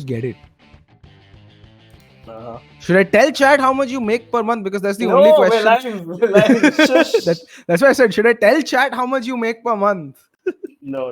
get it. Uh-huh. Should I tell chat how much you make per month? Because that's the No, only we're question. live. We're live. Shush. That's why I said, should I tell chat how much you make per month? No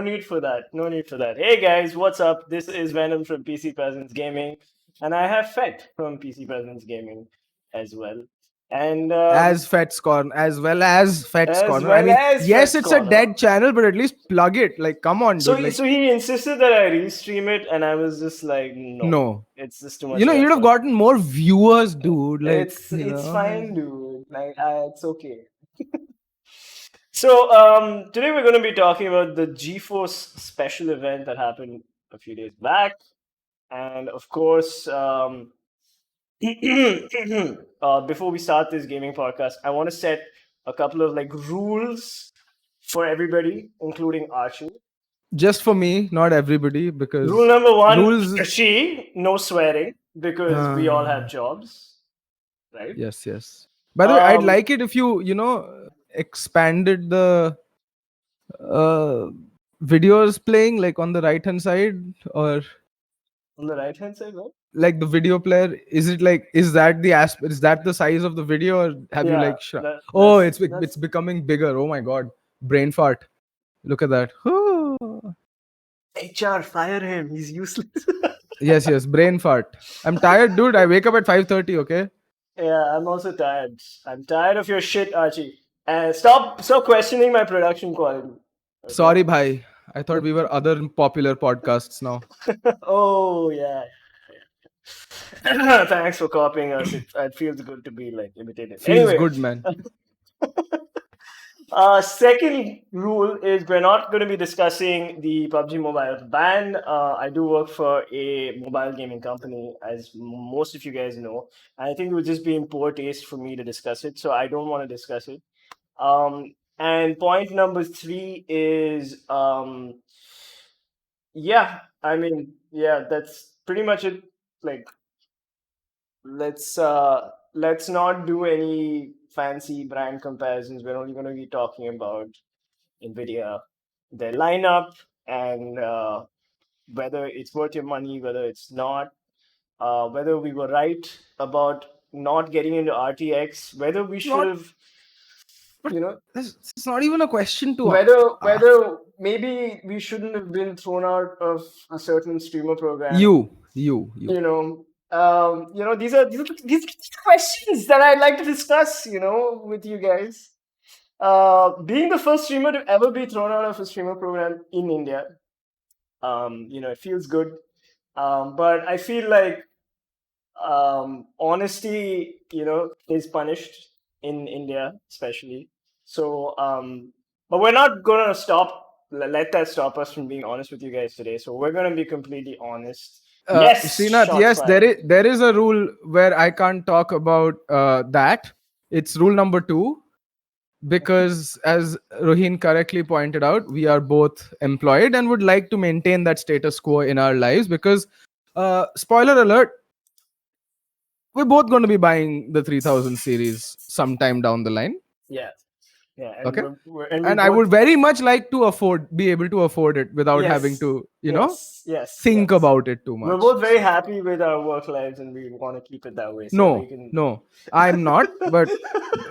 need for that. No need for that. Hey guys, what's up? This is Venom from PC Peasants Gaming, and I have Fet from PC Peasants Gaming as well. And As Fet's Corner, as well as Fet's as Corner. I well mean, as yes, Fet's it's a Corner. dead channel, but at least plug it. Like, come on, So dude. Like, so he insisted that I restream it, and I was just like, no. it's just too much. You know, you'd have effort. gotten more viewers, dude. Like, It's fine, dude. Like, it's okay. So today we're going to be talking about the GeForce special event that happened a few days back, and of course, before we start this gaming podcast, I want to set a couple of like rules for everybody, including Archie. just for me, not everybody, because Rule number one: rules. no swearing, because we all have jobs, right? Yes. By the way, I'd Um, like it if you expanded the videos playing like on the right hand side, or on the right hand side, right? like the video player. Is it like, is that the size of the video, or have you Yeah, like that's it's becoming bigger. Oh my god, brain fart. Look at that. HR, fire him. He's useless. Yes, brain fart. I'm tired, dude. I wake up at 5:30. Okay. Yeah, I'm also tired. I'm tired of your shit, Archie. And stop questioning my production quality. Okay? Sorry, bhai. I thought we were other popular podcasts now. Oh yeah. Thanks for copying us. It feels good to be like imitated. Feels Anyway, good, man. second rule is we're not going to be discussing the PUBG Mobile ban. I do work for a mobile gaming company, as most of you guys know. I think it would just be in poor taste for me to discuss it, so I don't want to discuss it. And point number three is, that's pretty much it. Like, let's not do any fancy brand comparisons. We're only going to be talking about Nvidia, their lineup, and whether it's worth your money, whether it's not, whether we were right about not getting into RTX, whether we should have, It's not even a question to whether maybe we shouldn't have been thrown out of a certain streamer program. you. These are questions that I'd like to discuss, with you guys. Being the first streamer to ever be thrown out of a streamer program in India, it feels good. But I feel like honesty, is punished in India, especially. So, but we're not gonna let that stop us from being honest with you guys today. So we're gonna be completely honest. Yes, Srinath, yes, fired. there is a rule where I can't talk about that. It's rule number 2, because as Rohin correctly pointed out, we are both employed and would like to maintain that status quo in our lives, because spoiler alert, we're both going to be buying the 3000 series sometime down the line. Yeah. And okay. And I would very much like to be able to afford it without having to, think about it too much. We're both very happy with our work lives, and we want to keep it that way. So No, I'm not, but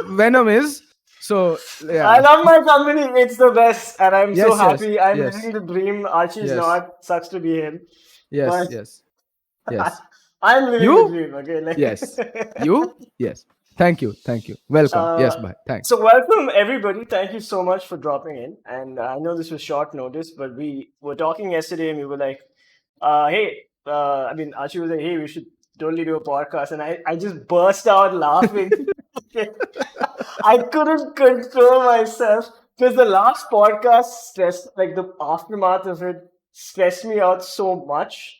Venom is. So yeah. I love my company. It's the best, and I'm so happy. Yes, I'm living the dream. Archie is not. Sucks to be him. Yes. I'm living the dream. Okay. Yes. You? Yes. Thank you. Welcome. Yes, bye. Thanks. So welcome everybody. Thank you so much for dropping in. And I know this was short notice, but we were talking yesterday, and we were like, "Hey," Archie was like, "Hey, we should totally do a podcast," and I just burst out laughing. I couldn't control myself because the last podcast the aftermath of it stressed me out so much.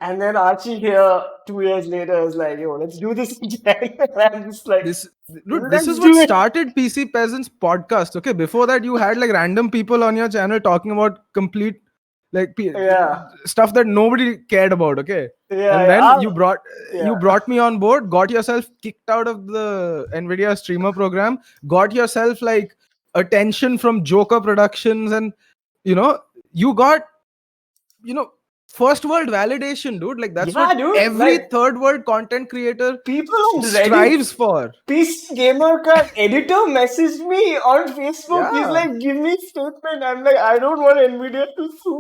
And then Archie here 2 years later is like, "Yo, let's do this again." And I'm just like, this is what started PC Peasants podcast. Okay, before that you had like random people on your channel talking about complete stuff that nobody cared about. Okay, and then you brought me on board, got yourself kicked out of the Nvidia streamer program, got yourself like attention from Joker Productions, and you got first world validation, dude. Like that's Yeah, what dude. every Like third world content creator people on Reddit, strives for. PC Gamer ka editor messaged me on Facebook. He's Yeah. like, "Give me statement." I'm like, I don't want Nvidia to sue.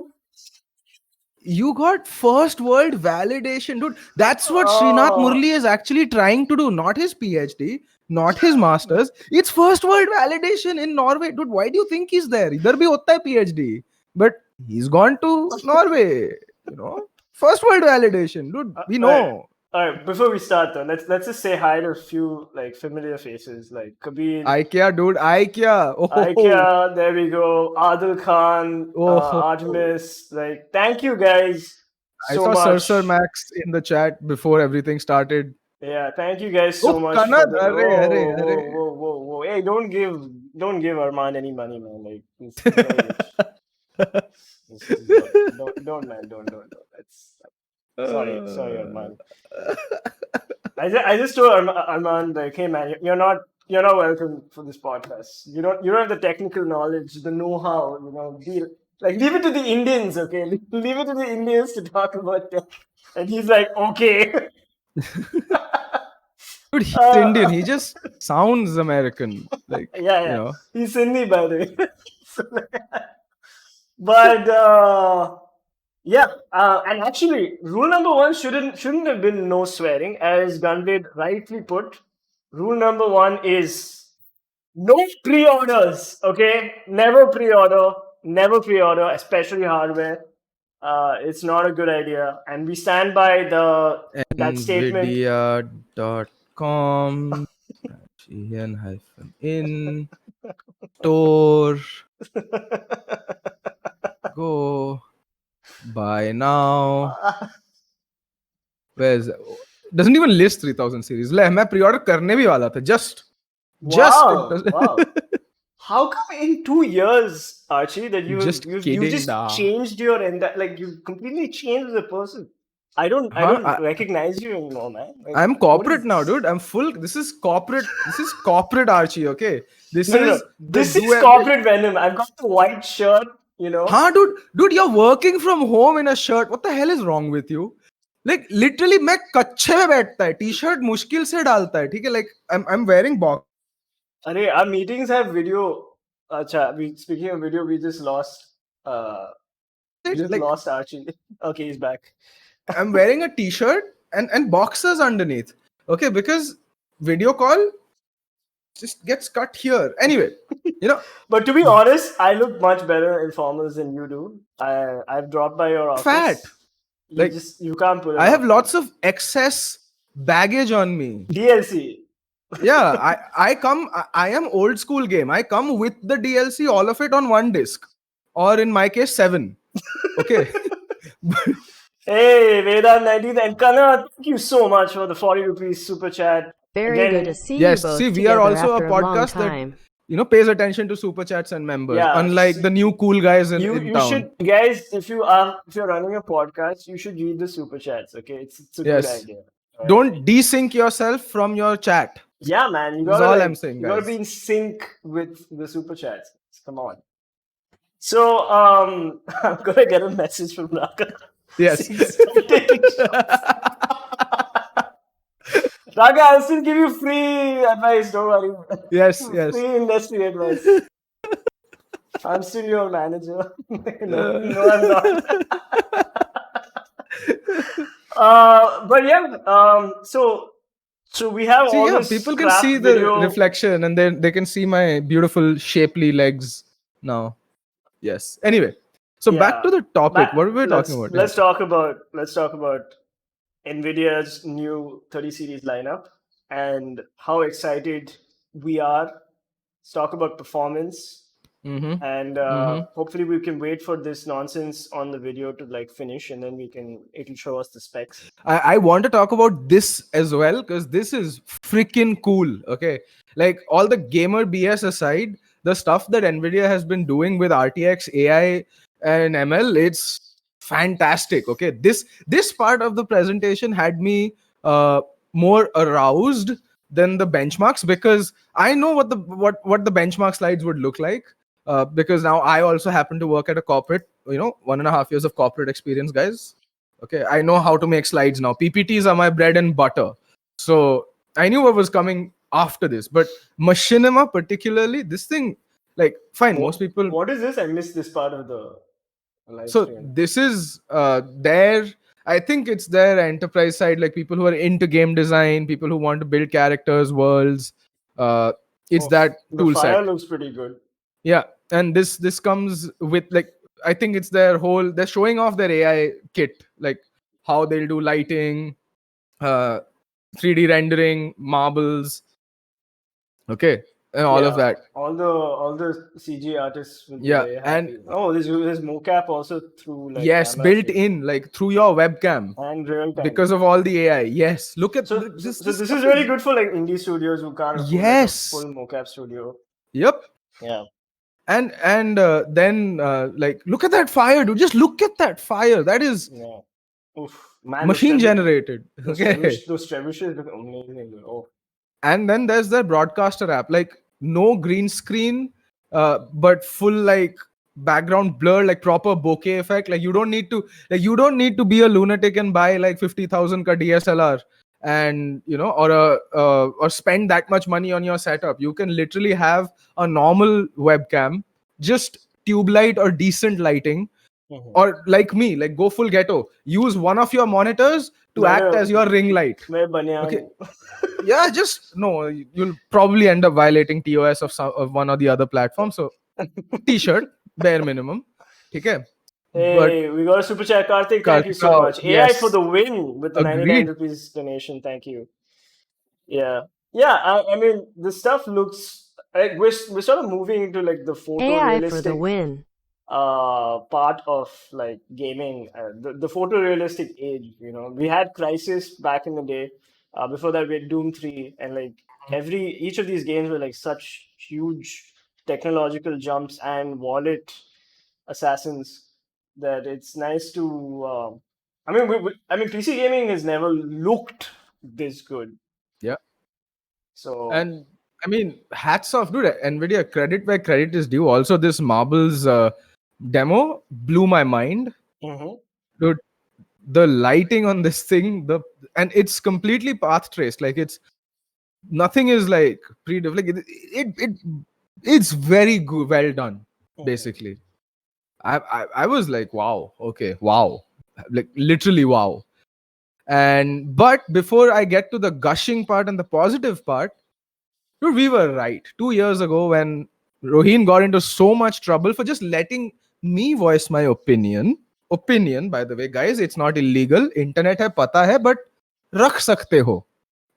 You got first world validation, dude. That's what Srinath Oh, Murli is actually trying to do. Not his PhD, not his masters. It's first world validation in Norway, dude. Why do you think he's there? Idhar bhi hota hai PhD, but he's gone to Norway. You know, first world validation, dude. We all right. know. All right, before we start though, let's just say hi to a few like familiar faces like Kabir, IKEA, dude. IKEA. Oh, Ikea, there we go, Adil Khan, oh. Artemis. Like, thank you guys I so saw Sir much. Max in the chat before everything started. Yeah, thank you guys Oh, so much for Kanad. the. Arre, Oh, arre, whoa, arre. whoa, whoa, whoa! Hey, don't give Armand any money, man. Like, he's very rich. Don't, man, don't. That's sorry, Armand. I just told Armand like, hey man, you're not welcome for this podcast. You don't have the technical knowledge, the know-how. Like leave it to the Indians, okay? Leave it to the Indians to talk about tech. And he's like, okay. Dude, he's Indian. Uh, He just sounds American. Like, you yeah, know. he's Sindhi by the way. But yeah, and actually, rule number one shouldn't have been no swearing, as Gunblade rightly put. Rule number one is no pre-orders. Okay, never pre-order, especially hardware. It's not a good idea, and we stand by that statement. Nvidia.com -in store go buy now. Where's doesn't even list 3000 series. ले मैं pre-order करने भी वाला था. Just it Wow, doesn't. wow. How come in 2 years, Archie, that Just you kidding, just da. changed your and that like you completely changed the person? I don't I Huh? don't recognize you anymore, man. Like, I'm what is corporate now, this? dude. I'm full. This is corporate. This is corporate Archie. Okay. This No, no, no. is the This do is every. corporate venom. I've got the white shirt, you know. Huh, dude, you're working from home in a shirt. What the hell is wrong with you? Like literally, मैं कच्छे में बैठता है. T-shirt मुश्किल से डालता है. ठीक है? Like I'm wearing boxers. Arey, our meetings have video. Acha, speaking of video, we just lost. We just Like lost Archie. Okay, he's back. I'm wearing a T-shirt and boxers underneath. Okay, because video call just gets cut here. Anyway, you know. But to be honest, I look much better in formals than you do. I've dropped by your office. Fat. Like You can't pull it I have off. lots of excess baggage on me. DLC. Yeah, I am old school game. I come with the DLC, all of it on one disc, or in my case, 7. Okay. Hey, Vedant 19 and Kana, thank you so much for the 40 rupees super chat. Very Again, good to see Yes, you both see, we are together also a after a long podcast that time. pays attention to super chats and members, Yeah, unlike the new cool guys in you town. should, guys, if you're running a podcast, you should read the super chats. Okay, it's a good Yes. idea. Don't desync yourself from your chat. Yeah, man, you That's gotta all I'm saying, you gotta guys. be in sync with the super chats. Come on. So I'm gonna get a message from Raka. Yes. Stop taking shots. Raka, I'll still give you free advice. Don't worry. Yes. Free industry advice. I'm still your manager. No, I'm not. But yeah, so we have all this people can crap see video. the reflection, and then they can see my beautiful shapely legs now. Yes. Anyway, so back to the topic. What were we talking about? Let's talk about Nvidia's new 30 series lineup and how excited we are. Let's talk about performance. Mm-hmm. And hopefully we can wait for this nonsense on the video to like finish, and then it'll show us the specs. I want to talk about this as well, because this is freaking cool. Okay, like all the gamer BS aside, the stuff that Nvidia has been doing with RTX, AI, and ML, it's fantastic. Okay, this part of the presentation had me more aroused than the benchmarks, because I know what the benchmark slides would look like. Because now I also happen to work at a corporate, 1.5 years of corporate experience, guys. Okay, I know how to make slides now. PPTs are my bread and butter. So I knew what was coming after this. But machinima, particularly, this thing, like, fine, most people. What is this? I missed this part of the live So stream. this is their. I think it's their enterprise side, like people who are into game design, people who want to build characters, worlds. Uh, it's Oh, that the tool fire set. looks pretty good. Yeah, and this comes with, like, I think it's their whole. They're showing off their AI kit, like how they'll do lighting, uh, 3D rendering, marbles, okay, and all of Yeah, that. all the CG artists will be Yeah, very and happy. Oh, there's mocap also through like yes, camera built feed in, like through your webcam, and real time. because of all the AI. Yes, look at this. So This this is stuff really is, good for like indie studios who can't afford like a yes. full mocap studio. Yep. Yeah, And then like, look at that fire, dude. Just look at that fire. That is yeah. Oof, man, machine generated. Okay. those trebuchets look amazing. Oh, And then there's the broadcaster app, like no green screen, but full like background blur, like proper bokeh effect. Like you don't need to be a lunatic and buy like 50,000 ka DSLR, and or spend that much money on your setup. You can literally have a normal webcam, just tube light or decent lighting, mhm. or like me, like go full ghetto, use one of your monitors to act Mere as your ring light. mere Okay. banyan. Yeah, just no, you'll probably end up violating TOS of one or the other platform. So t-shirt, bare minimum. Okay. But Hey, we got a super chat, Karthik. Thank you so Kartika, much. AI for yes, the win with the 99 agreed. rupees donation. Thank you. Yeah, yeah. I mean, the stuff looks like we're sort of moving into like the AI for the photorealistic win. part of like gaming, the photorealistic age. You know, we had Crisis back in the day. Before that, we had Doom 3, and like each of these games were like such huge technological jumps and wallet assassins that it's nice to. I mean, PC gaming has never looked this good. Yeah. So, And I mean, hats off, dude. Nvidia, credit where credit is due. Also, this marbles demo blew my mind. mhm, Dude, the lighting on this thing, and it's completely path traced. Like, it's nothing is like like it's very good, well done, mhm. basically. I was like, wow, okay, wow, like literally wow. And but before I get to the gushing part and the positive part, dude, we were right 2 years ago when Roheen got into so much trouble for just letting me voice my opinion. Opinion, by the way, guys, it's not illegal. Internet hai, pata hai, but rakh sakte ho.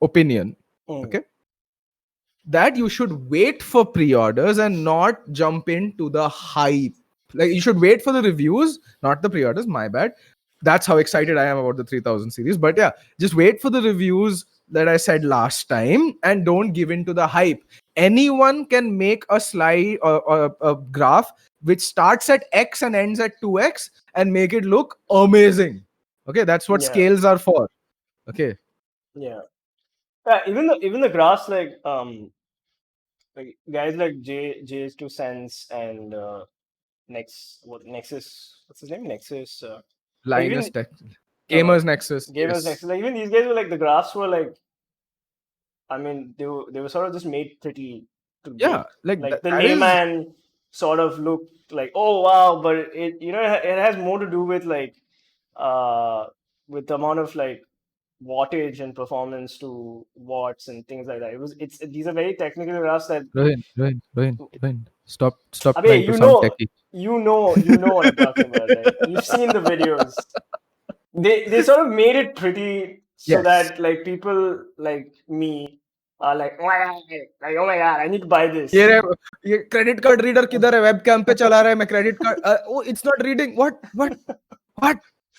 Opinion. Mm. Okay. That you should wait for pre-orders and not jump into the hype. Like, you should wait for the reviews, not the pre-orders. My bad. That's how excited I am about the 3000 series. But yeah, just wait for the reviews that I said last time and don't give in to the hype. Anyone can make a slide or a graph which starts at X and ends at 2X and make it look amazing. Okay, that's what Yeah, scales are for. Okay. yeah. Even the graphs like guys like J2 Sense and Nexus, what's his name, Nexus, like Linus even Tech. no Gamers Nexus. Gamers Yes. Nexus, like even these guys were like the graphs were like, I mean, they were sort of just made pretty to Yeah, give like like the that is layman sort of look like, oh wow, but it has more to do uh with the amount of like wattage and performance to watts and things like that. It's these are very technical graphs that Rohin. Stop I mean, trying to sound techy. you know what I'm talking about, right? You've seen the videos. They sort of made it pretty so Yes. that like people like me are like, oh my god, like, oh my god, I need to buy ये this. रे, ये credit card reader किधर है? Webcam पे चला रहा है, मैं credit card, oh, it's not reading. What?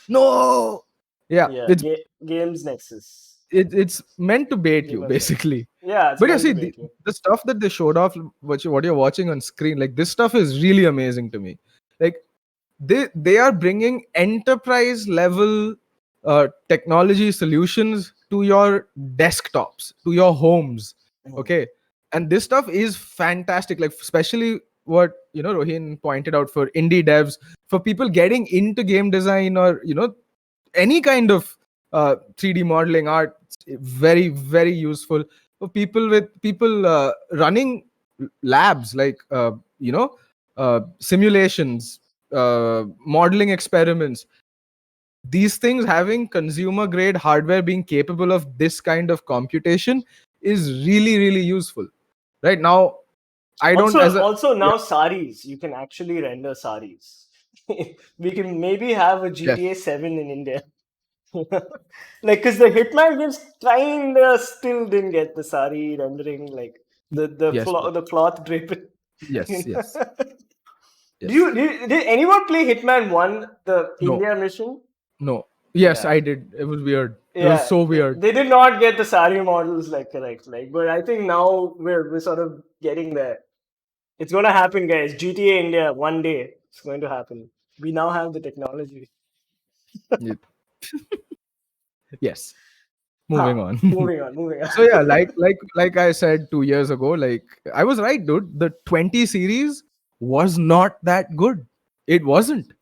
No. Yeah, Yeah, Games Nexus, it's meant to bait you, Gamers Nexus. basically. Yeah, it's But yeah, meant to see, bait you. the stuff that they showed off, what you're watching on screen, like this stuff is really amazing to me. Like, they are bringing enterprise level technology solutions to your desktops, to your homes. Mhm. Okay. And this stuff is fantastic, like especially what Rohin pointed out, for indie devs, for people getting into game design, or any kind of 3D modeling art. Very, very useful for people running labs, like simulations, modeling experiments. These things, having consumer grade hardware being capable of this kind of computation, is really, really useful. Right now, I don't Also, as a also yeah, now saris, you can actually render saris. We can maybe have a yes, GTA 7 in India. Like, because the Hitman games kinda still didn't get the sari rendering, like yes, bro. the cloth draping. Yes, yes, yes. Did anyone play Hitman 1, the No, India mission? no. Yes, Yeah. I did. It was weird. It was Yeah, so weird. they did not get the sari models like correct. Like, but I think now we're sort of getting there. It's gonna happen, guys. GTA India one day. It's going to happen. We now have the technology. Yep. Yes. Huh. Moving on. Moving on. Moving on. So yeah, like I said 2 years ago, like I was right, dude. The 20 series was not that good. It wasn't.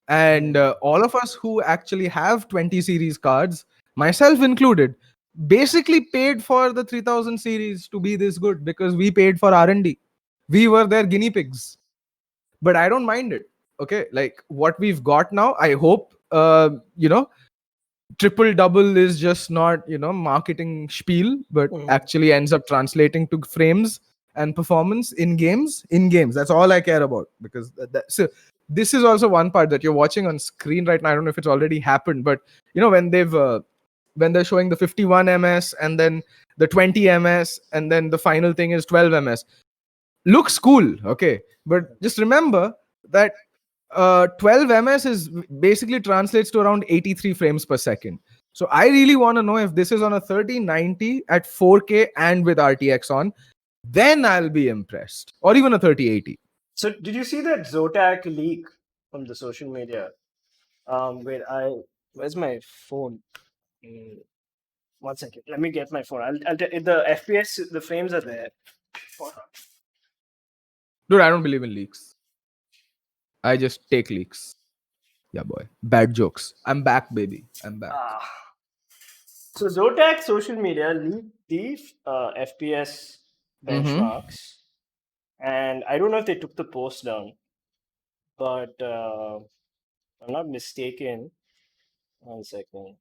And Hmm. all of us who actually have 20 series cards, myself included, basically paid for the 3000 series to be this good because we paid for R&D. We were their guinea pigs. But I don't mind it. Okay, like what we've got now, I hope triple double is just not marketing spiel, but Hmm. actually ends up translating to frames and performance in games. That's all I care about, because so this is also one part that you're watching on screen right now. I don't know if it's already happened, but when they're showing the 51 ms and then the 20 ms and then the final thing is 12 ms, looks cool, okay, but just remember that 12 ms is basically translates to around 83 frames per second. So I really want to know if this is on a 3090 at 4K and with RTX on, then I'll be impressed, or even a 3080. So, did you see that Zotac leak from the social media? Where's my phone? Mm, 1 second. Let me get my phone. The FPS, the frames are there. Hold on. Dude, I don't believe in leaks. I just take leaks. Yeah, boy. Bad jokes. I'm back, baby. I'm back. Ah. So Zotac social media leaked the FPS Mm-hmm. benchmarks, and I don't know if they took the post down, but if I'm not mistaken. 1 second.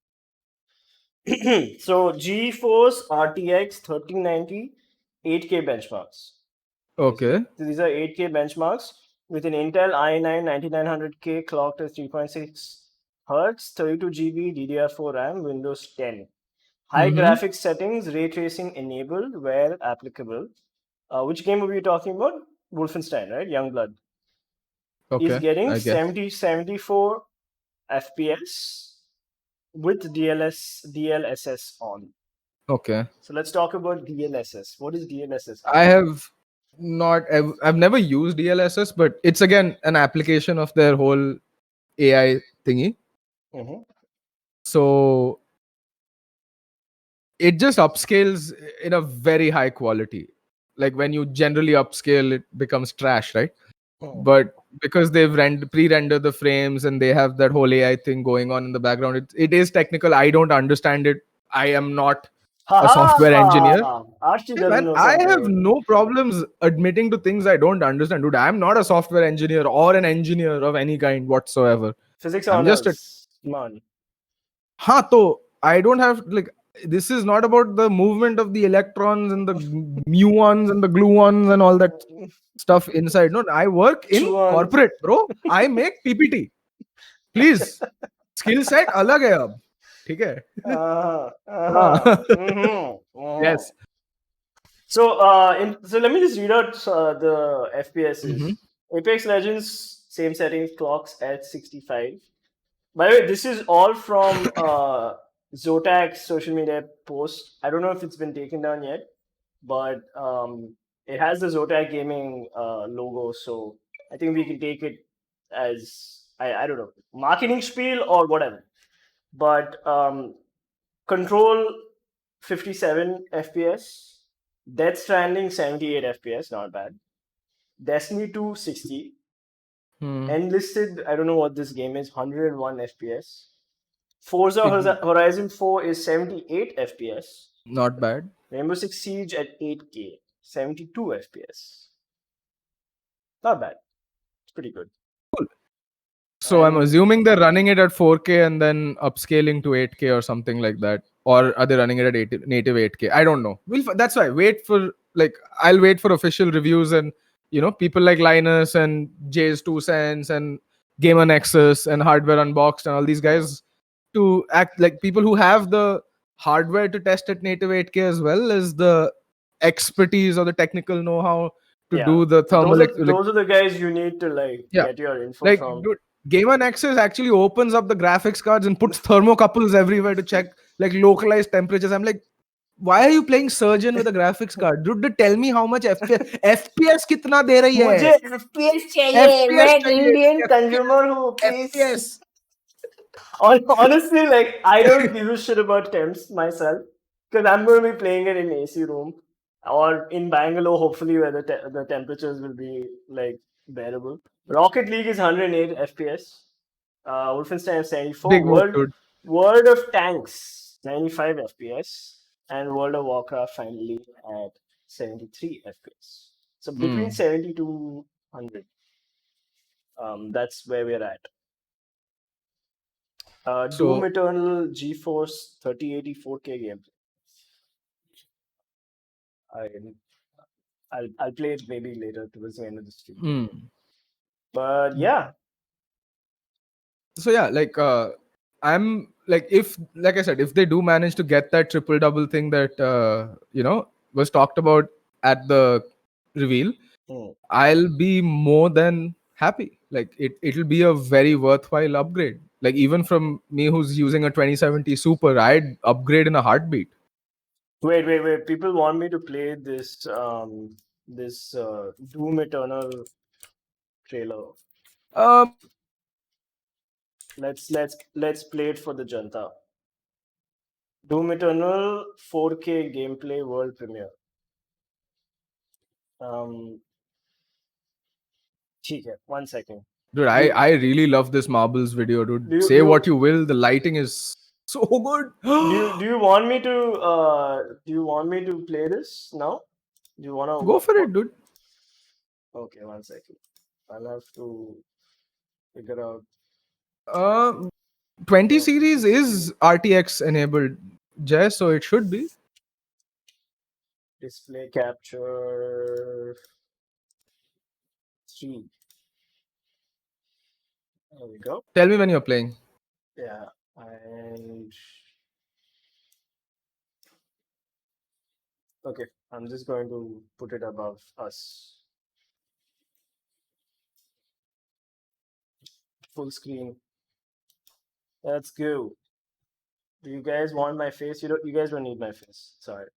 So GeForce RTX 3090 8K benchmarks. Okay. These are 8K benchmarks with an Intel i9 9900K clocked at 3.6 Hertz, 32 GB DDR4 RAM, Windows 10. High Mm-hmm. graphics settings, ray tracing enabled where applicable. Which game were we talking about? Wolfenstein, right? Youngblood. Is Okay, getting I guess. 74 FPS with DLSS on. Okay. So let's talk about DLSS. What is DLSS? I have I've never used DLSS, but it's again an application of their whole AI thingy. Mm-hmm. So it just upscales in a very high quality. Like when you generally upscale, it becomes trash, right? But because they've pre-rendered the frames and they have that whole AI thing going on in the background, it is technical. I don't understand it. I am not a software engineer. Haha! Archie Hey doesn't man, know I have something. no problems admitting to things I don't understand. Dude, I'm not a software engineer or an engineer of any kind whatsoever. Physics I'm just a honors. Come on. to I don't have like, this is not about the movement of the electrons and the muons and the gluons and all that stuff inside. No, I work in Chew on. corporate, bro. I make PPT. Please. Skill set alag hai ab. ठीक है? Uh-huh. हाँ. Mm-hmm. Uh-huh. Yes. So let me just read out the FPSs. Mhm. Apex Legends, same settings, clocks at 65. By the way, this is all from Zotac's social media post. I don't know if it's been taken down yet, but it has the Zotac Gaming logo. So I think we can take it as, I don't know, marketing spiel or whatever. But Control 57 FPS, Death Stranding 78 FPS, not bad. Destiny 2 60, Hmm. Enlisted, I don't know what this game is, 101 FPS. Forza Horizon 4 is 78 FPS. Not bad. Rainbow Six Siege at 8K, 72 FPS. Not bad. It's pretty good. Cool. So I'm assuming they're running it at 4K and then upscaling to 8K or something like that. Or are they running it at native 8K? I don't know. That's why. I'll wait for official reviews and, people like Linus and Jay's 2 Cents and Gamer Nexus and Hardware Unboxed and all these guys to act like people who have the hardware to test at native 8K as well as the expertise or the technical know-how to do the thermal. Those are the guys you need to get your info from. Dude, Gamer Nexus actually opens up the graphics cards and puts thermocouples everywhere to check localized temperatures. I'm like, why are you playing Surgeon with a graphics card? Dude, tell me how much FPS FPS kitna de rahi hai? मुझे FPS चाहिए. मैं एक Indian consumer who plays. Honestly, I don't give a shit about temps myself because I'm going to be playing it in AC room or in Bangalore, hopefully, where the temperatures will be bearable. Rocket League is 108 FPS. Wolfenstein is 74. Big move, World of Tanks 95 FPS, and World of Warcraft finally at 73 FPS. So between 70 to 100. That's where we're at. Doom Eternal GeForce 3080 4K gameplay. I'll play it maybe later towards the end of the stream. But yeah. So yeah, I'm if I said, if they do manage to get that triple double thing that was talked about at the reveal, I'll be more than happy. It'll be a very worthwhile upgrade. Even from me who's using a 2070 Super, I'd upgrade in a heartbeat. Wait. People want me to play this Doom Eternal trailer. Let's play it for the Janta. Doom Eternal 4K gameplay world premiere. Okay, 1 second. Dude, I really love this Marbles video, dude. Say what you will, the lighting is so good. do you want me to play this now? Do you wanna go for it, dude? Okay, 1 second. I'll have to figure out. 20 series is RTX enabled, Jay, so it should be. Display capture 3. There we go. Tell me when you're playing. Yeah, and okay, I'm just going to put it above us. Full screen. Let's go. Do you guys want my face? You guys don't need my face. Sorry.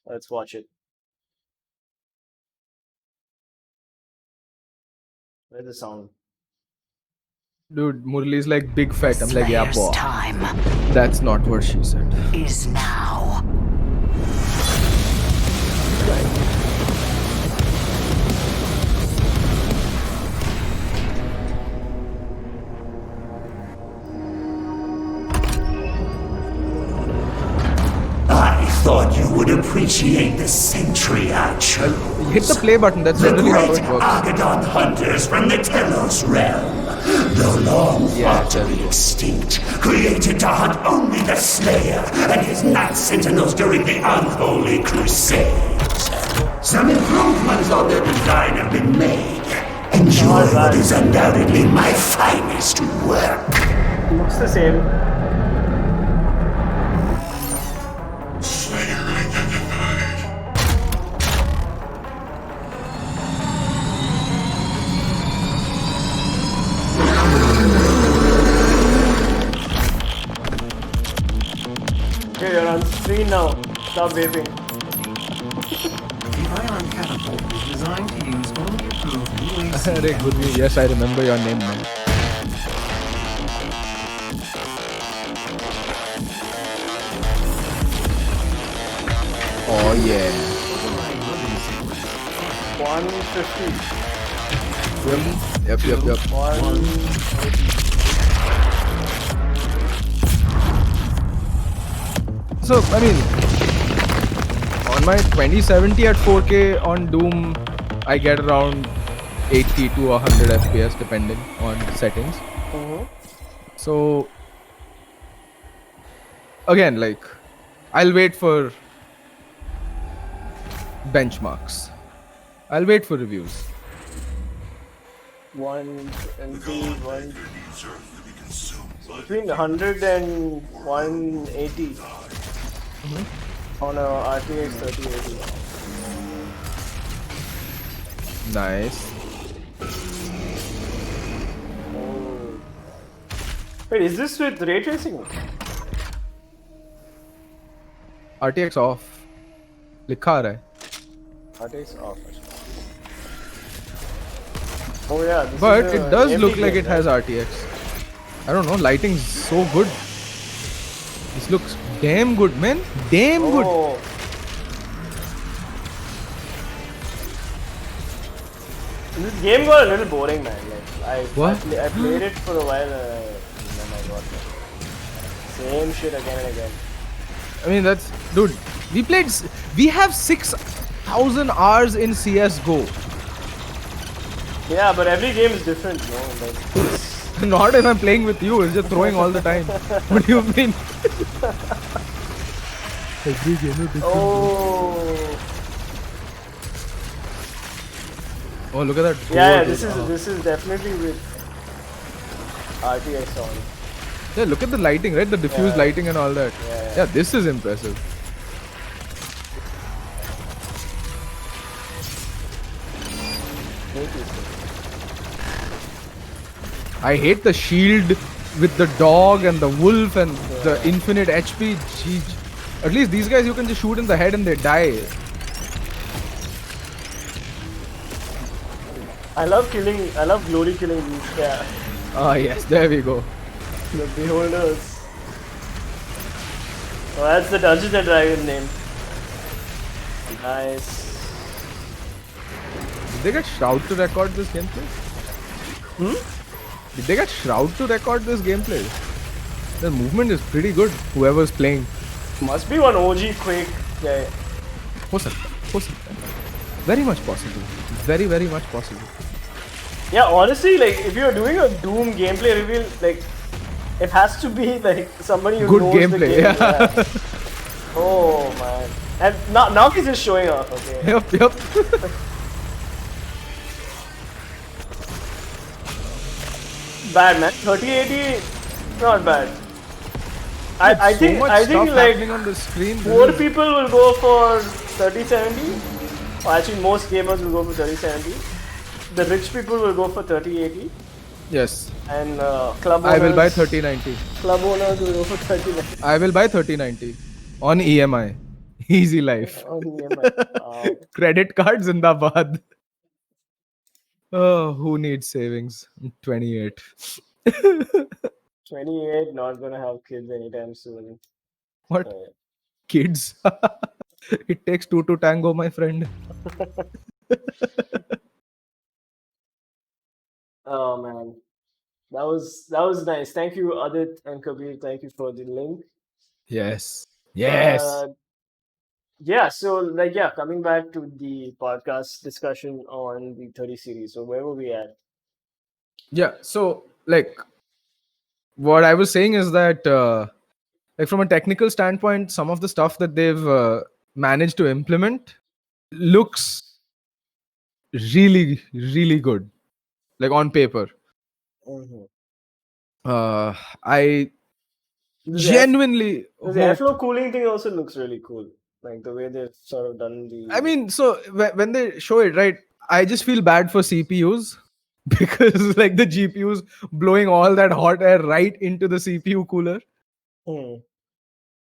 Let's watch it. Where's the sound? Dude, Murli's like big fat. I'm like, yeah, boy. That's not what she said. Is now. I thought you would appreciate the century I chose. Hit the play button, that's generally how it works. Argadon hunters from the Telos realm, though long thought to be extinct, created to hunt only the Slayer and his Night Sentinels during the Unholy Crusades. Some improvements on their design have been made. Enjoy what is undoubtedly my finest work. Looks the same. Okay, you're on screen now. Stop vaping. The ion catapult is designed to use only approved UAC. Arey, Gurvi, yes, I remember your name now. Oh yeah. 150. Yep. 180. So I mean, on my 2070 at 4K on Doom, I get around 80 to 100 FPS depending on settings. So again, like, I'll wait for benchmarks. I'll wait for reviews. 120, between 100 and 180 on a RTX 3080. Nice. Oh. Wait, is this with ray tracing? RTX off. लिखा आ रहा है. RTX off. Oh yeah, this But is it does AMD look like game, it has right? RTX. I don't know, lighting's so good. This looks damn good, man. Damn good. Oh. This game got a little boring, man. Like What? I played it for a while and then I got like, same shit again and again. I mean, that's, dude, we have 6,000 hours in CSGO. Yeah, but every game is different, you know. Like, Not if I'm playing with you, it's just throwing all the time. What do you mean? Every game is different. Oh, look at that. Yeah, door, this is definitely with RTX on. Yeah, look at the lighting, right? The diffused lighting and all that. Yeah. This is impressive. I hate the shield with the dog and the wolf and the infinite HP. Jeez. At least these guys you can just shoot in the head and they die. I love glory killing these. Yeah. Ah yes, there we go. The beholders. Oh, that's the Dungeons and Dragons name. Nice. Did they get Shroud to record this gameplay? Did they get Shroud to record this gameplay? The movement is pretty good, whoever's playing. Must be one OG Quake guy. हो सकता है. Very much possible. Very, very much possible. Yeah, honestly, like if you're doing a Doom gameplay reveal, like it has to be like somebody who Good knows gameplay, the game. yeah. Oh man. And now he's just showing off, okay. Yep. Bad man. 3080 not bad. I So think much I stuff think like happening on the screen. more people will go for 3070. Or actually most gamers will go for 3070. The rich people will go for 3080. Yes. And club owners, I will buy 3090. Club owners will go for 3090. I will buy 3090 on EMI. Easy life. On EMI. Wow. Credit card zindabad. Oh, who needs savings? I'm 28. 28, not gonna have kids anytime soon. What? So, Kids? It takes two to tango, my friend. oh man, that was nice. Thank you, Adit and Kabir. Thank you for the link. Yes. Yeah. So coming back to the podcast discussion on the 30 series. So where were we at? Yeah. So, like, what I was saying is that, like, from a technical standpoint, some of the stuff that they've managed to implement looks really, really good. Like, on paper. I genuinely The hope. airflow cooling thing also looks really cool. Like the way they've sort of done the. I mean, so when they show it, right, I just feel bad for CPUs because like the GPUs blowing all that hot air right into the CPU cooler.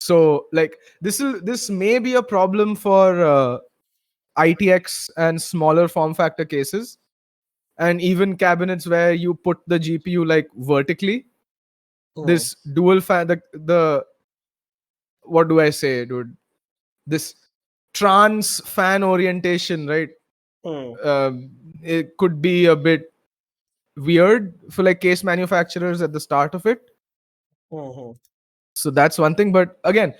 So like this may be a problem for ITX and smaller form factor cases, and even cabinets where you put the GPU like vertically. This dual fan, the what do I say, dude? This trans fan orientation, right? It could be a bit weird for like case manufacturers at the start of it. So that's one thing. But again,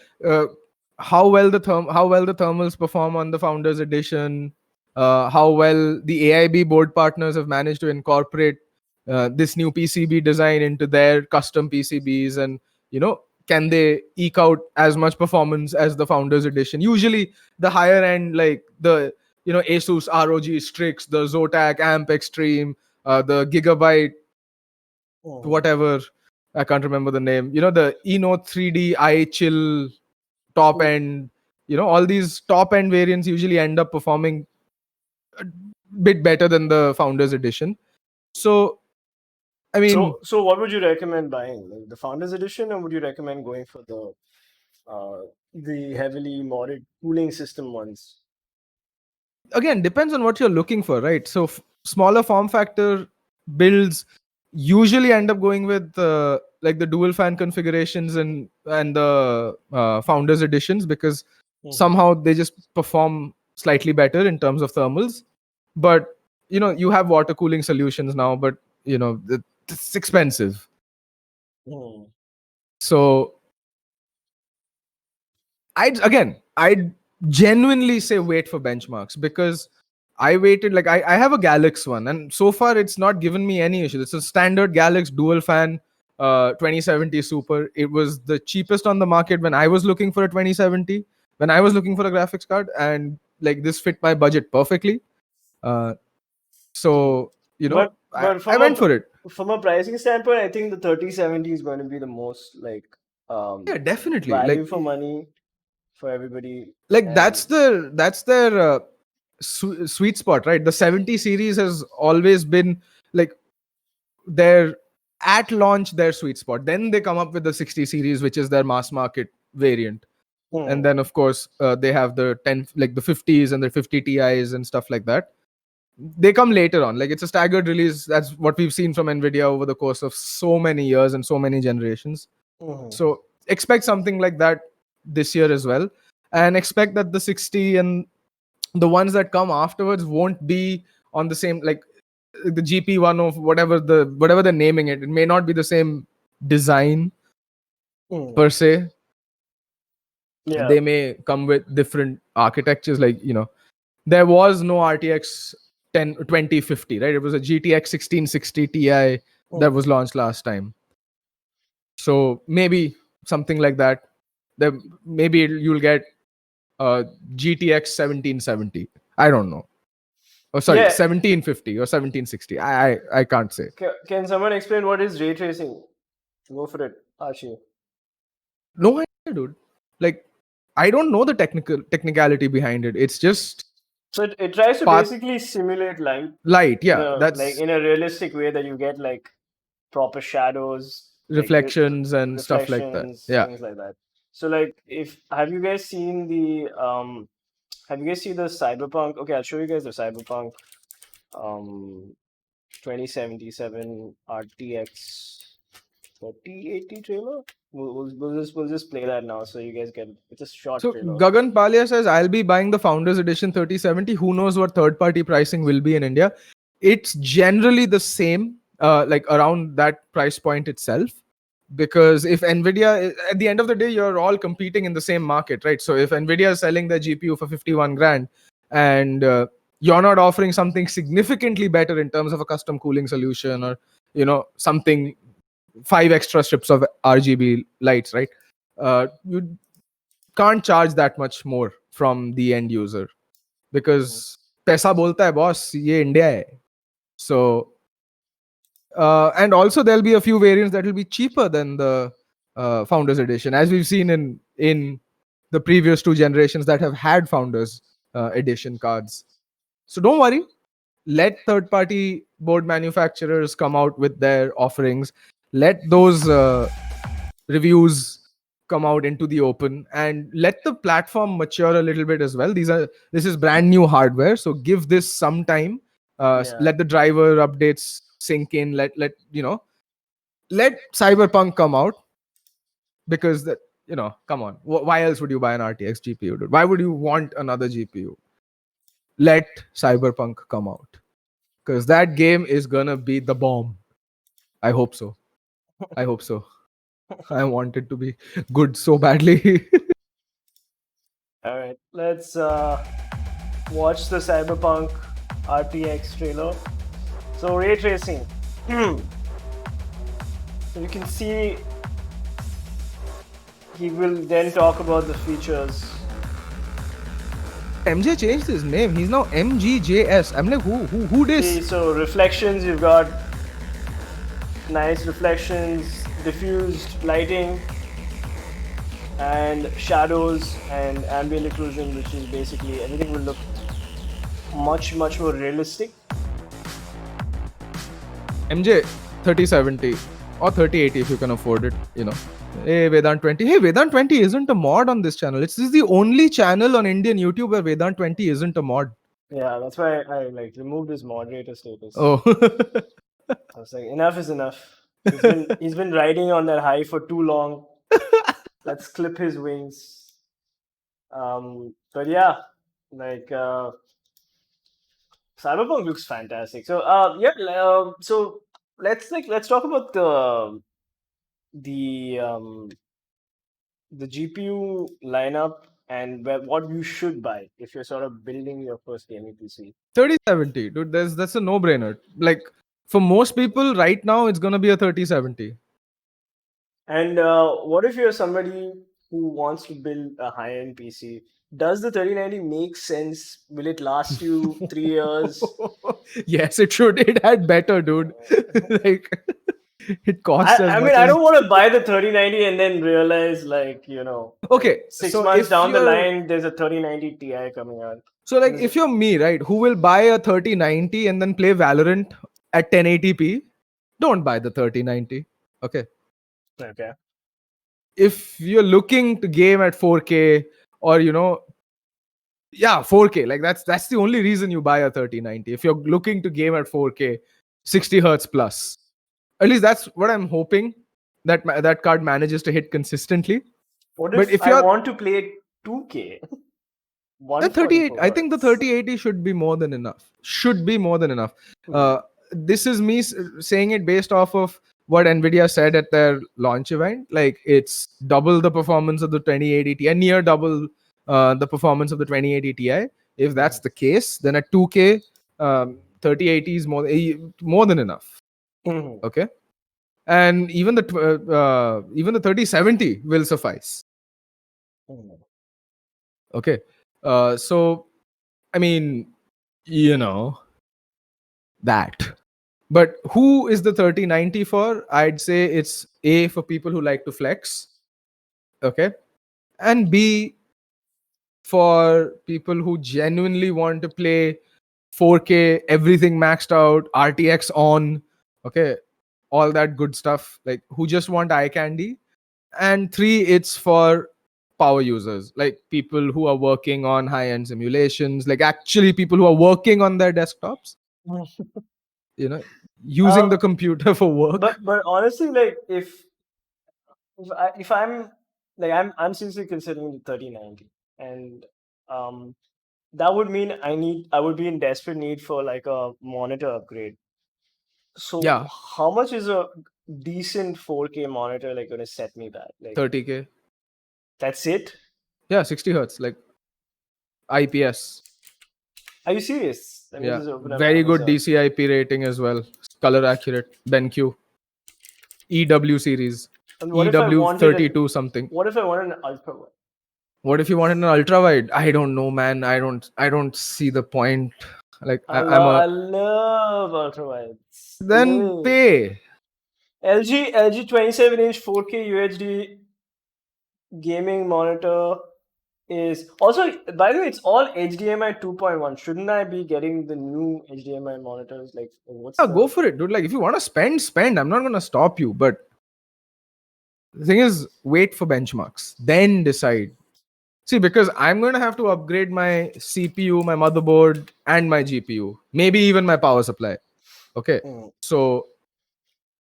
how well the thermals perform on the Founders Edition, how well the AIB board partners have managed to incorporate this new PCB design into their custom PCBs, and can they eke out as much performance as the Founders Edition? Usually, the higher end, like the Asus ROG Strix, the Zotac Amp Extreme, the Gigabyte, whatever, I can't remember the name. The Eno 3D iChill top end. All these top end variants usually end up performing a bit better than the Founders Edition. So, I mean, So what would you recommend buying? Like the Founders Edition, or would you recommend going for the heavily modded cooling system ones? again, depends on what you're looking for, right? So, smaller form factor builds usually end up going with like the dual fan configurations and the Founders Editions, because somehow they just perform slightly better in terms of thermals. But you have water cooling solutions now, but it's expensive. So I'd genuinely say wait for benchmarks, because I waited, like I have a Galax one, and so far it's not given me any issue. It's a standard Galax dual fan 2070 Super. It was the cheapest on the market when I was looking for a 2070, when I was looking for a graphics card, and like this fit my budget perfectly. So But I went for it. from a pricing standpoint, I think the 3070 is going to be the most Yeah, definitely. value for money for everybody. Like that's their sweet spot, right? The 70 series has always been like their at launch their sweet spot. Then they come up with the 60 series, which is their mass market variant. And then of course they have the 10, like the 50s and the 50 Ti's and stuff like that. They come later on. Like it's a staggered release. That's what we've seen from Nvidia over the course of so many years and so many generations. So expect something like that this year as well, and expect that the 60 and the ones that come afterwards won't be on the same, like the GP one of whatever they're naming it. It may not be the same design per se. Yeah. They may come with different architectures. Like there was no RTX 2050, right? It was a GTX 1660 Ti that was launched last time. So maybe something like that. Then maybe you'll get GTX 1770. I don't know. Oh, sorry, Yeah. 1750 or 1760. I can't say. Can someone explain what is ray tracing? Go for it, Archie. No idea, dude. Like, I don't know the technicality behind it. It's just So it tries to basically simulate light. Yeah, that's like in a realistic way that you get like proper shadows, reflections and stuff like that. Yeah, things like that. So like, have you guys seen the Cyberpunk? Okay, I'll show you guys the Cyberpunk 2077 RTX 3080 trailer. We'll just play that now, so you guys get it's a short so trailer. Gagan Palia says, I'll be buying the Founders Edition 3070. Who knows what third-party pricing will be in India? It's generally the same, like around that price point itself. Because if Nvidia, at the end of the day, you're all competing in the same market, right? So if Nvidia is selling their GPU for 51 grand and you're not offering something significantly better in terms of a custom cooling solution, or something 5 extra strips of RGB lights, right? You can't charge that much more from the end user, because paisa bolta hai boss, ye India hai. So and also there'll be a few variants that will be cheaper than the Founders Edition, as we've seen in the previous 2 generations that have had Founders Edition cards. So don't worry, let third-party board manufacturers come out with their offerings. Let those reviews come out into the open, and let the platform mature a little bit as well. This is brand new hardware, so give this some time. Let the driver updates sink in. Let Cyberpunk come out, because that come on, why else would you buy an RTX GPU, dude? Why would you want another GPU? Let Cyberpunk come out, because that game is gonna be the bomb. I hope so. I want it to be good so badly. All right, let's watch the Cyberpunk RTX trailer. So ray tracing. So you can see he will then talk about the features. MJ changed his name. He's now MGJS. I'm like, who See, this? so reflections, you've got nice reflections, diffused lighting, and shadows and ambient occlusion, which is basically everything will look much more realistic. MJ 3070 or 3080 if you can afford it, you know. Hey Vedant 20. Hey, Vedant 20 isn't a mod on this channel. This is the only channel on Indian YouTube where Vedant 20 isn't a mod. Yeah, that's why I like removed his moderator status. Oh. I was like, enough is enough. He's been riding on that high for too long. Let's clip his wings. But yeah, like Cyberpunk looks fantastic. So so let's talk about the GPU lineup and what you should buy if you're sort of building your first gaming PC. 3070, dude, that's a no-brainer. Like for most people right now it's gonna be a 3070. And what if you're somebody who wants to build a high-end PC? Does the 3090 make sense? Will it last you 3 years? Yes, it should. It had better, dude. Like it costs as I much mean, I as... don't want to buy the 3090 and then realize, like, Okay, like 6 so months if down the you're- line, there's a 3090 Ti coming out. So like if you're me, right, who will buy a 3090 and then play Valorant at 1080p, don't buy the 3090. Okay. Okay. If you're looking to game at 4K or 4K, like that's the only reason you buy a 3090. If you're looking to game at 4K, 60 hertz plus. At least that's what I'm hoping that card manages to hit consistently. What But if if I you're want to play 2K? the 38, 144 I think the hertz. 3080 should be more than enough. Should be more than enough. Hmm. This is me saying it based off of what Nvidia said at their launch event. Like it's double the performance of the 2080 Ti, near double the performance of the 2080 Ti. If that's the case, then at 2K, 3080 is more than enough. Mhm. Okay, and even the 3070 will suffice. Mhm. Okay, so I mean, that. But who is the 3090 for? I'd say it's A, for people who like to flex. Okay. And B, for people who genuinely want to play 4K, everything maxed out, RTX on, okay, all that good stuff, like who just want eye candy. And 3, it's for power users, like people who are working on high-end simulations, like actually people who are working on their desktops, using the computer for work. But honestly, like if I'm like I'm seriously considering the 3090, and that would mean I would be in desperate need for like a monitor upgrade. So Yeah, how much is a decent 4K monitor like going to set me back? Like 30K. that's it? Yeah, 60 hertz, like IPS. Are you serious? Let me Yeah, just open up very good Amazon. DCI-P rating as well. Color accurate. BenQ. EW series. And what if I wanted EW32 something. What if I wanted an ultra wide? What if you wanted an ultra wide? I don't know, man. I don't see the point. Like I love ultra wides. then pay. LG 27-inch 4K UHD gaming monitor is also, by the way, it's all HDMI 2.1. Shouldn't I be getting the new HDMI monitors? Like, what's Yeah, go for it, dude. Like if you want to spend. I'm not gonna stop you. But the thing is, wait for benchmarks, then decide. See, because I'm going to have to upgrade my CPU, my motherboard, and my GPU, maybe even my power supply. Okay. So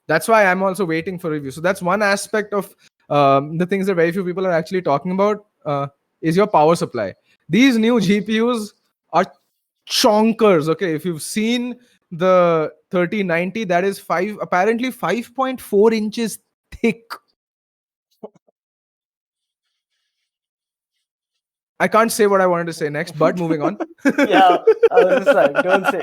that's why I'm also waiting for review. So that's one aspect of the things that very few people are actually talking about is your power supply. These new GPUs are chonkers. Okay. If you've seen the 3090, that is apparently 5.4 inches thick. I can't say what I wanted to say next, but moving on. Yeah, I was just like, don't say.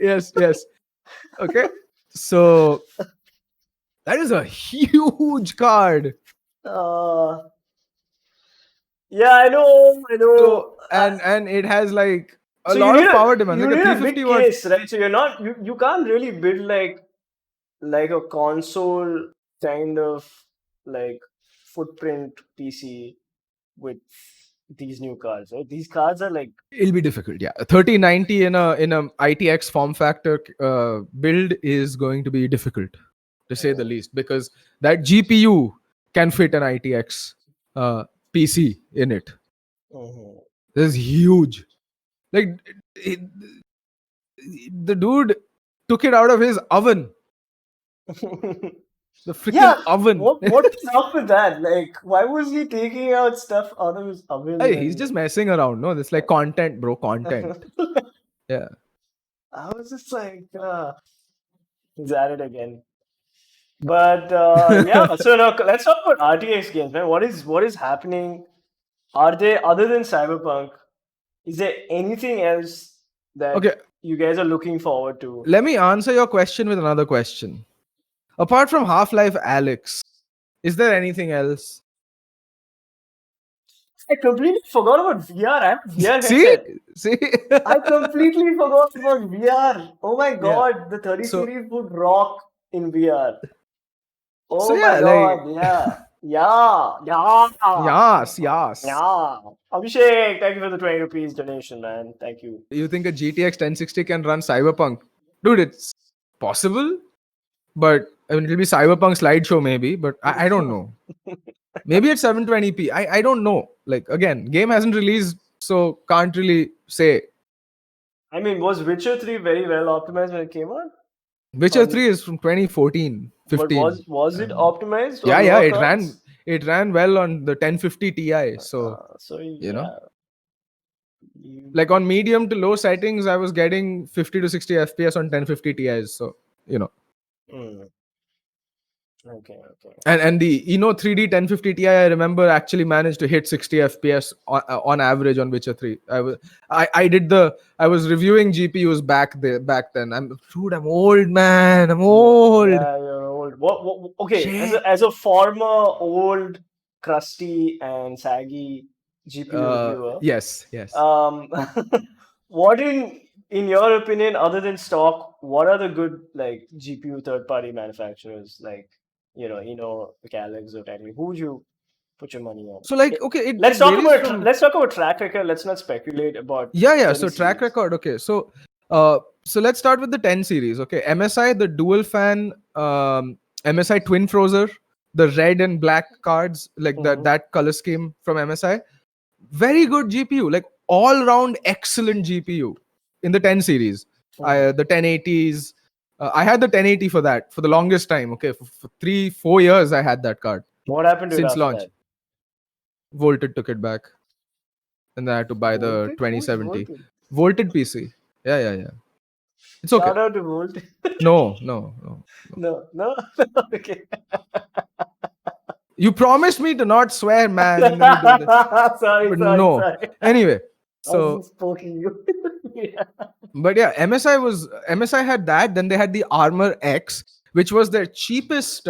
Yes. Okay. So that is a huge card. Yeah, I know. So and it has like a So lot of power demands, you like a need a 350 big watt. case, right? So you can't really build like a console kind of like footprint PC with these new cards, right? These cards are like It'll be difficult, yeah. 3090 in a ITX form factor build is going to be difficult, to say the least, because that GPU can fit an ITX PC in it. mhm. This is huge. Like it, the dude took it out of his oven. The freaking Yeah, oven. what is up with that? Like, why was he taking out stuff out of his oven? Hey, he's just messing around. No, it's like content, bro. Content. Yeah. I was just like, he's at it again. But yeah, so now let's talk about RTX games, man. What is happening? Are they, other than Cyberpunk, is there anything else that Okay. you guys are looking forward to? Let me answer your question with another question. Apart from Half-Life Alex, is there anything else? I completely forgot about VR. I have a VR See? headset. See? I completely forgot about VR. Oh my god, the 30 So- series would rock in VR. Oh So, my yeah, god, like- yeah. Yes. Yeah. Abhishek, thank you for the 20 rupees donation, man. Thank you. You think a GTX 1060 can run Cyberpunk? Dude, it's possible, but I mean, it'll be Cyberpunk slideshow maybe, but I don't know. Maybe at 720p. I don't know. Like, again, game hasn't released, so can't really say. I mean, was Witcher 3 very well optimized when it came out? Witcher 3 is from 2014, 15. But was it optimized? on Yeah, lower it cards? ran well on the 1050 Ti. So So you know, You- like on medium to low settings, I was getting 50 to 60 FPS on 1050 Ti's. So Mm. Okay. and the 3D 1050 Ti, I remember actually managed to hit 60 FPS on average on Witcher 3. I was reviewing GPUs back then. I'm old, man. I'm old. Yeah, you're old. What okay, as a former old, crusty and saggy GPU reviewer, Yes. what in your opinion, other than stock, what are the good like GPU third party manufacturers like Calix or Technic? Who would you put your money on? So like, okay, Let's it talk varies about from- let's talk about track record. Let's not speculate about Yeah. 30 So track series. record. Okay. So let's start with the 10 series. Okay. MSI, the dual fan, MSI twin frozer, the red and black cards, like that color scheme from MSI. Very good GPU, like all round excellent GPU in the 10 series. The 1080s. I had the 1080 for that for the longest time. Okay. For 3-4 years, I had that card What happened to it since after launch. that? Volted took it back. And then I had to buy the Volted? 2070. Who's Volted PC. Yeah. It's okay. Shout out to Volt. No. No. Okay. You promised me to not swear, man. In the middle of this. sorry. But anyway, I so was just poking you. Yeah. but yeah, MSI had that. Then they had the Armor X, which was their cheapest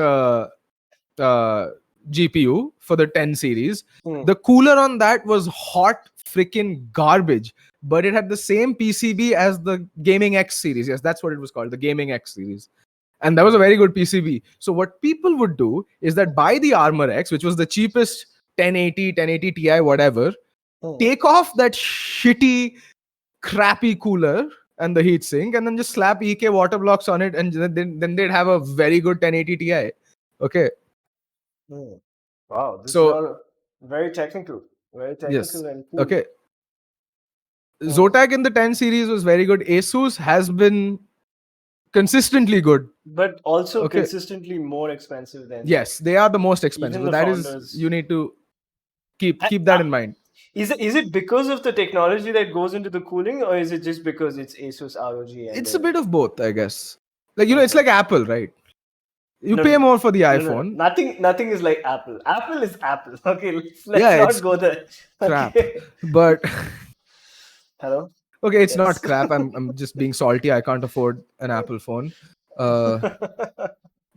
GPU for the 10 series. The cooler on that was hot freaking garbage, but it had the same PCB as the Gaming X series. Yes, that's what it was called, the Gaming X series. And that was a very good PCB. So what people would do is that buy the Armor X, which was the cheapest 1080 Ti, whatever, take off that shitty, crappy cooler and the heatsink, and then just slap EK water blocks on it, and then they'd have a very good 1080 Ti. Okay. Wow, this So- is all very technical. Very technical Yes. and cool. Okay. Zotac in the 10 series was very good. Asus has been consistently good. But also Okay. consistently more expensive than Yes, they are the most expensive. the That is, founders- you need to keep that in mind. Is it because of the technology that goes into the cooling, or is it just because it's Asus ROG? And It's a bit of both, I guess. Like, it's like Apple, right? You No, pay no, more for the no, iPhone. Nothing is like Apple. Apple is Apple. Okay, let's Yeah, not it's go there. crap. Okay. But Hello. okay, it's not Yes. crap. I'm just being salty. I can't afford an Apple phone.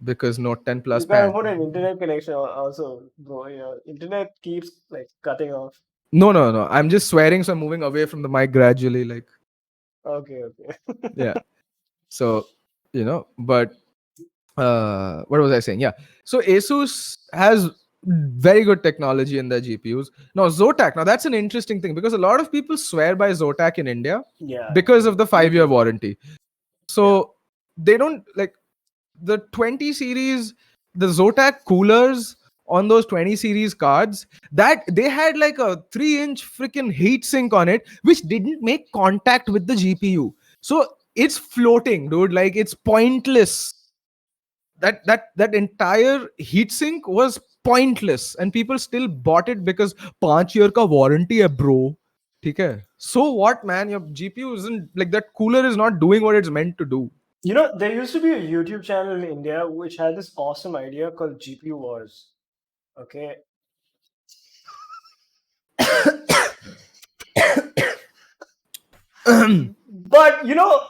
Because Note 10 Plus You can pan. put an internet connection also, bro. Your internet keeps like cutting off. No. I'm just swearing, so I'm moving away from the mic gradually. Like, Okay, okay. yeah. So, but what was I saying? Yeah. So Asus has very good technology in their GPUs. Now Zotac. Now that's an interesting thing because a lot of people swear by Zotac in India Yeah. because of the 5-year YouTube. warranty. So they don't like the 20 series, the Zotac coolers on those 20 series cards, that they had like a 3-inch freaking heat sink on it, which didn't make contact with the GPU. So it's floating, dude. Like it's pointless. That entire heatsink was pointless, and people still bought it because 5 year ka warranty hai, bro. Okay. So what, man? Your GPU isn't like that. Cooler is not doing what it's meant to do. You know, there used to be a YouTube channel in India which had this awesome idea called GPU Wars. Okay. But you know,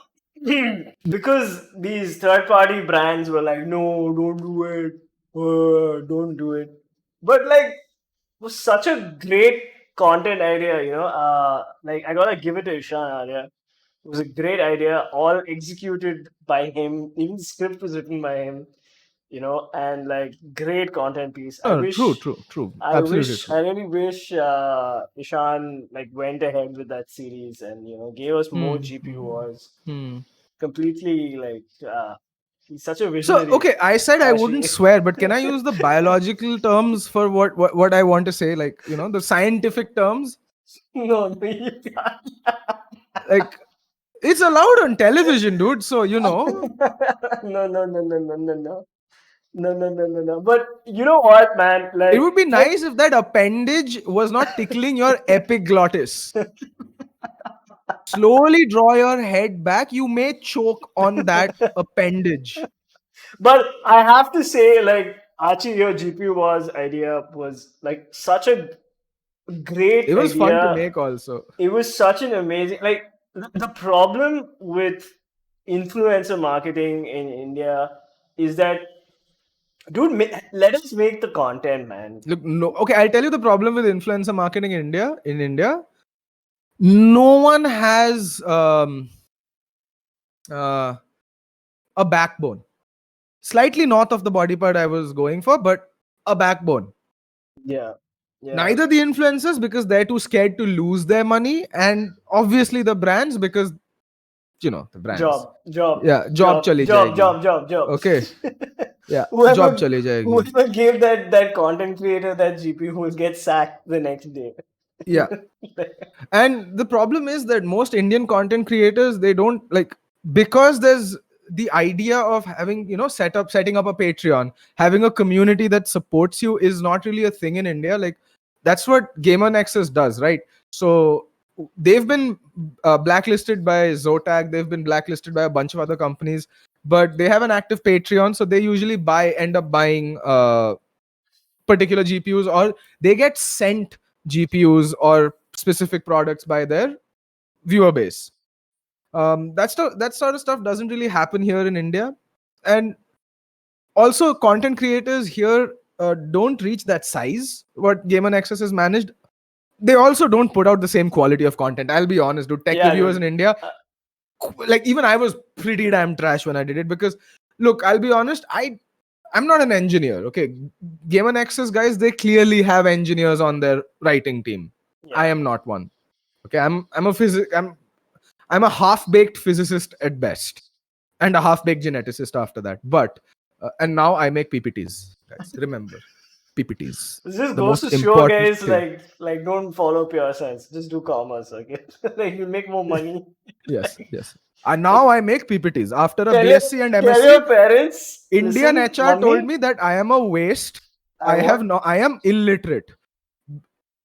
because these third-party brands were like, "No, don't do it. Don't do it." But like, it was such a great content idea. Like I gotta give it to Ishan Arya. It was a great idea, all executed by him. Even the script was written by him. And like great content piece. I wish True. I Absolutely wish, I true. really wish Ishan like went ahead with that series and gave us more GPU wars. Completely like he's such a So, visionary. okay, I said I wouldn't Actually, swear, but can I use the biological terms for what I want to say? Like, the scientific terms? no, you can't. Like, it's allowed on television, dude. So, No. But you know what, man? it Like, would be nice if that appendage was not tickling your epiglottis. Slowly draw your head back. You may choke on that appendage. but I have to say, like, Archie, your GPU was idea was like such a great It was fun to idea. make also. It was such an amazing like the problem with influencer marketing in India is that dude let us make the content, man. Look, no. Okay, I'll tell you the problem with influencer marketing in India. No one has a backbone. Slightly north of the body part I was going for, but a backbone. Yeah. Neither the influencers because they're too scared to lose their money, and obviously the brands because the brands. Job. Yeah, job chali jayegi. Okay. Yeah, job chali jayegi. Whoever gave that content creator that GPU will get sacked the next day. Yeah. And the problem is that most Indian content creators, they don't like, because there's the idea of having setting up a Patreon, having a community that supports you is not really a thing in India. Like that's what Gamer Nexus does, right? So they've been blacklisted by Zotac, they've been blacklisted by a bunch of other companies, but they have an active Patreon, so they usually end up buying particular GPUs, or they get sent GPUs or specific products by their viewer base. That sort of stuff doesn't really happen here in India, and also content creators here don't reach that size what Gamer Nexus has managed. They also don't put out the same quality of content. I'll be honest, dude. Tech reviewers in India, like even I was pretty damn trash when I did it because, look, I'll be honest, I'm not an engineer. Okay, Gamer Nexus guys, they clearly have engineers on their writing team. I am not one. Okay, I'm a half-baked physicist at best, and a half-baked geneticist after that. But and now I make PPTs, guys. Remember, PPTs. This The goes most to show, important guys, thing. like don't follow pure science. Just do commerce, okay? Like you make more money. Yes. And now I make PPTs after a Tell BSc and tell your MSc. parents. Indian Listen, HR mommy, told me that I am a waste. I am illiterate.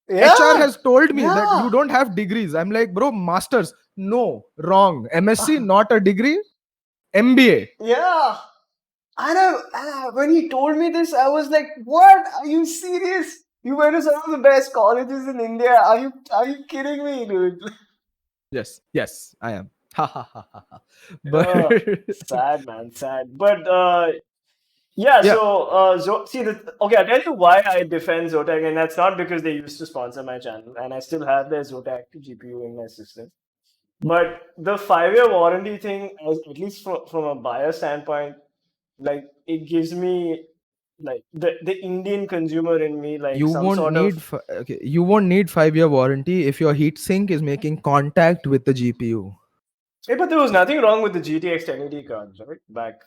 Yeah. HR has told me that you don't have degrees. I'm like, bro, masters. No, wrong. MSc, not a degree. MBA. Yeah. When he told me this, I was like, "What? Are you serious? You went to some of the best colleges in India. Are you kidding me, dude?" Yes, I am. Ha ha ha ha ha. But Sad, man, sad. But yeah, yeah, so okay, I'll tell you why I defend Zotac, and that's not because they used to sponsor my channel, and I still have their Zotac GPU in my system. But the 5-year warranty thing, at least from a buyer standpoint, like it gives me like the Indian consumer in me, like you some won't sort need of. okay. You won't need 5-year warranty if your heatsink is making contact with the GPU. Hey, but there was nothing wrong with the GTX 1080 cards, right? Back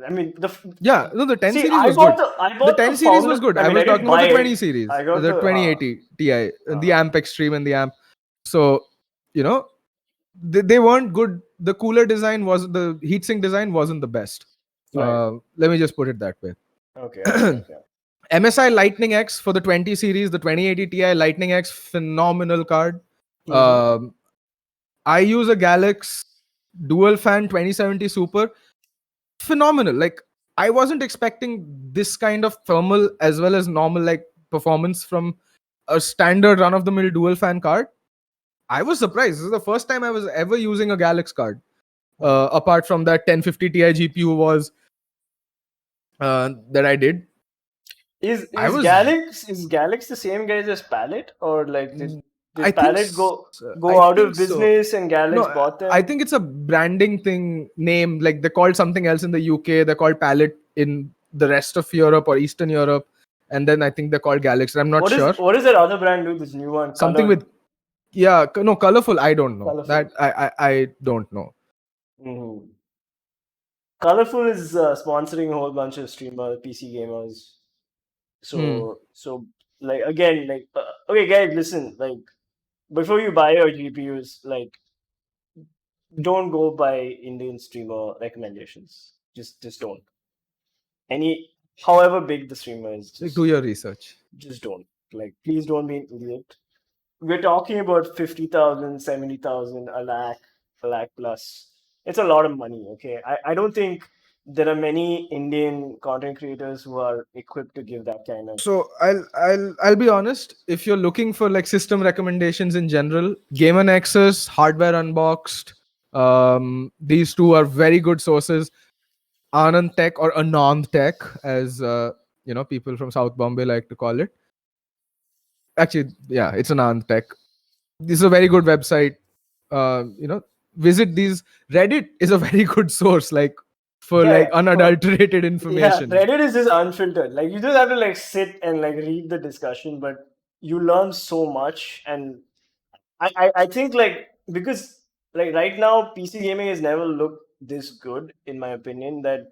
I mean Yeah, no, the 10 see, series was good. I The bought the 10 series was founder. good. I I mean, was I didn't talking about buy the 20 it. series, I got the the 2080 Ti, the uh, amp extreme and the amp. So, you know, they weren't good. The cooler design was the heatsink design wasn't the best. right. Let me just put it that way. Okay. MSI Lightning X for the 20 series, the 2080 Ti Lightning X, phenomenal card. Mm-hmm. Um, I use a Galax dual fan 2070 Super, phenomenal. Like I wasn't expecting this kind of thermal as well as normal like performance from a standard run of the mill dual fan card. I was surprised. This is the first time I was ever using a Galax card. Apart from that 1050 Ti GPU was that I did. Is I is was Galax the same guys as Palette, or like I did think Palette I go out think of so. business and No, Galax bought I them? think it's a branding thing name. Like they're called something else in the UK. They're called Palette in the rest of Europe or Eastern Europe. And then I think they're called Galaxy. I'm not sure. What is that other brand do? This new one, Something with no colorful. I don't know. colorful. That I don't know. Mm-hmm. Colorful is sponsoring a whole bunch of streamer PC gamers. Hmm. So like again, like okay, guys, listen, like before you buy your GPUs, like don't go by Indian streamer recommendations. Just don't. Any however big the streamer is, Like do your research. just don't. Like please don't be an idiot. We're talking about 50,000, 70,000, a lakh plus. It's a lot of money, okay? I don't think there are many Indian content creators who are equipped to give that kind of. So I'll be honest. If you're looking for like system recommendations in general, Game Nexus, Hardware Unboxed, these two are very good sources. Anand Tech or Anand Tech, as people from South Bombay like to call it. Actually, yeah, it's Anand Tech. This is a very good website. Visit these. Reddit is a very good source, like for Yeah, like yeah, unadulterated yeah, information. Reddit is just unfiltered. Like you just have to like sit and like read the discussion, but you learn so much. And I think like because like right now PC gaming has never looked this good in my opinion, that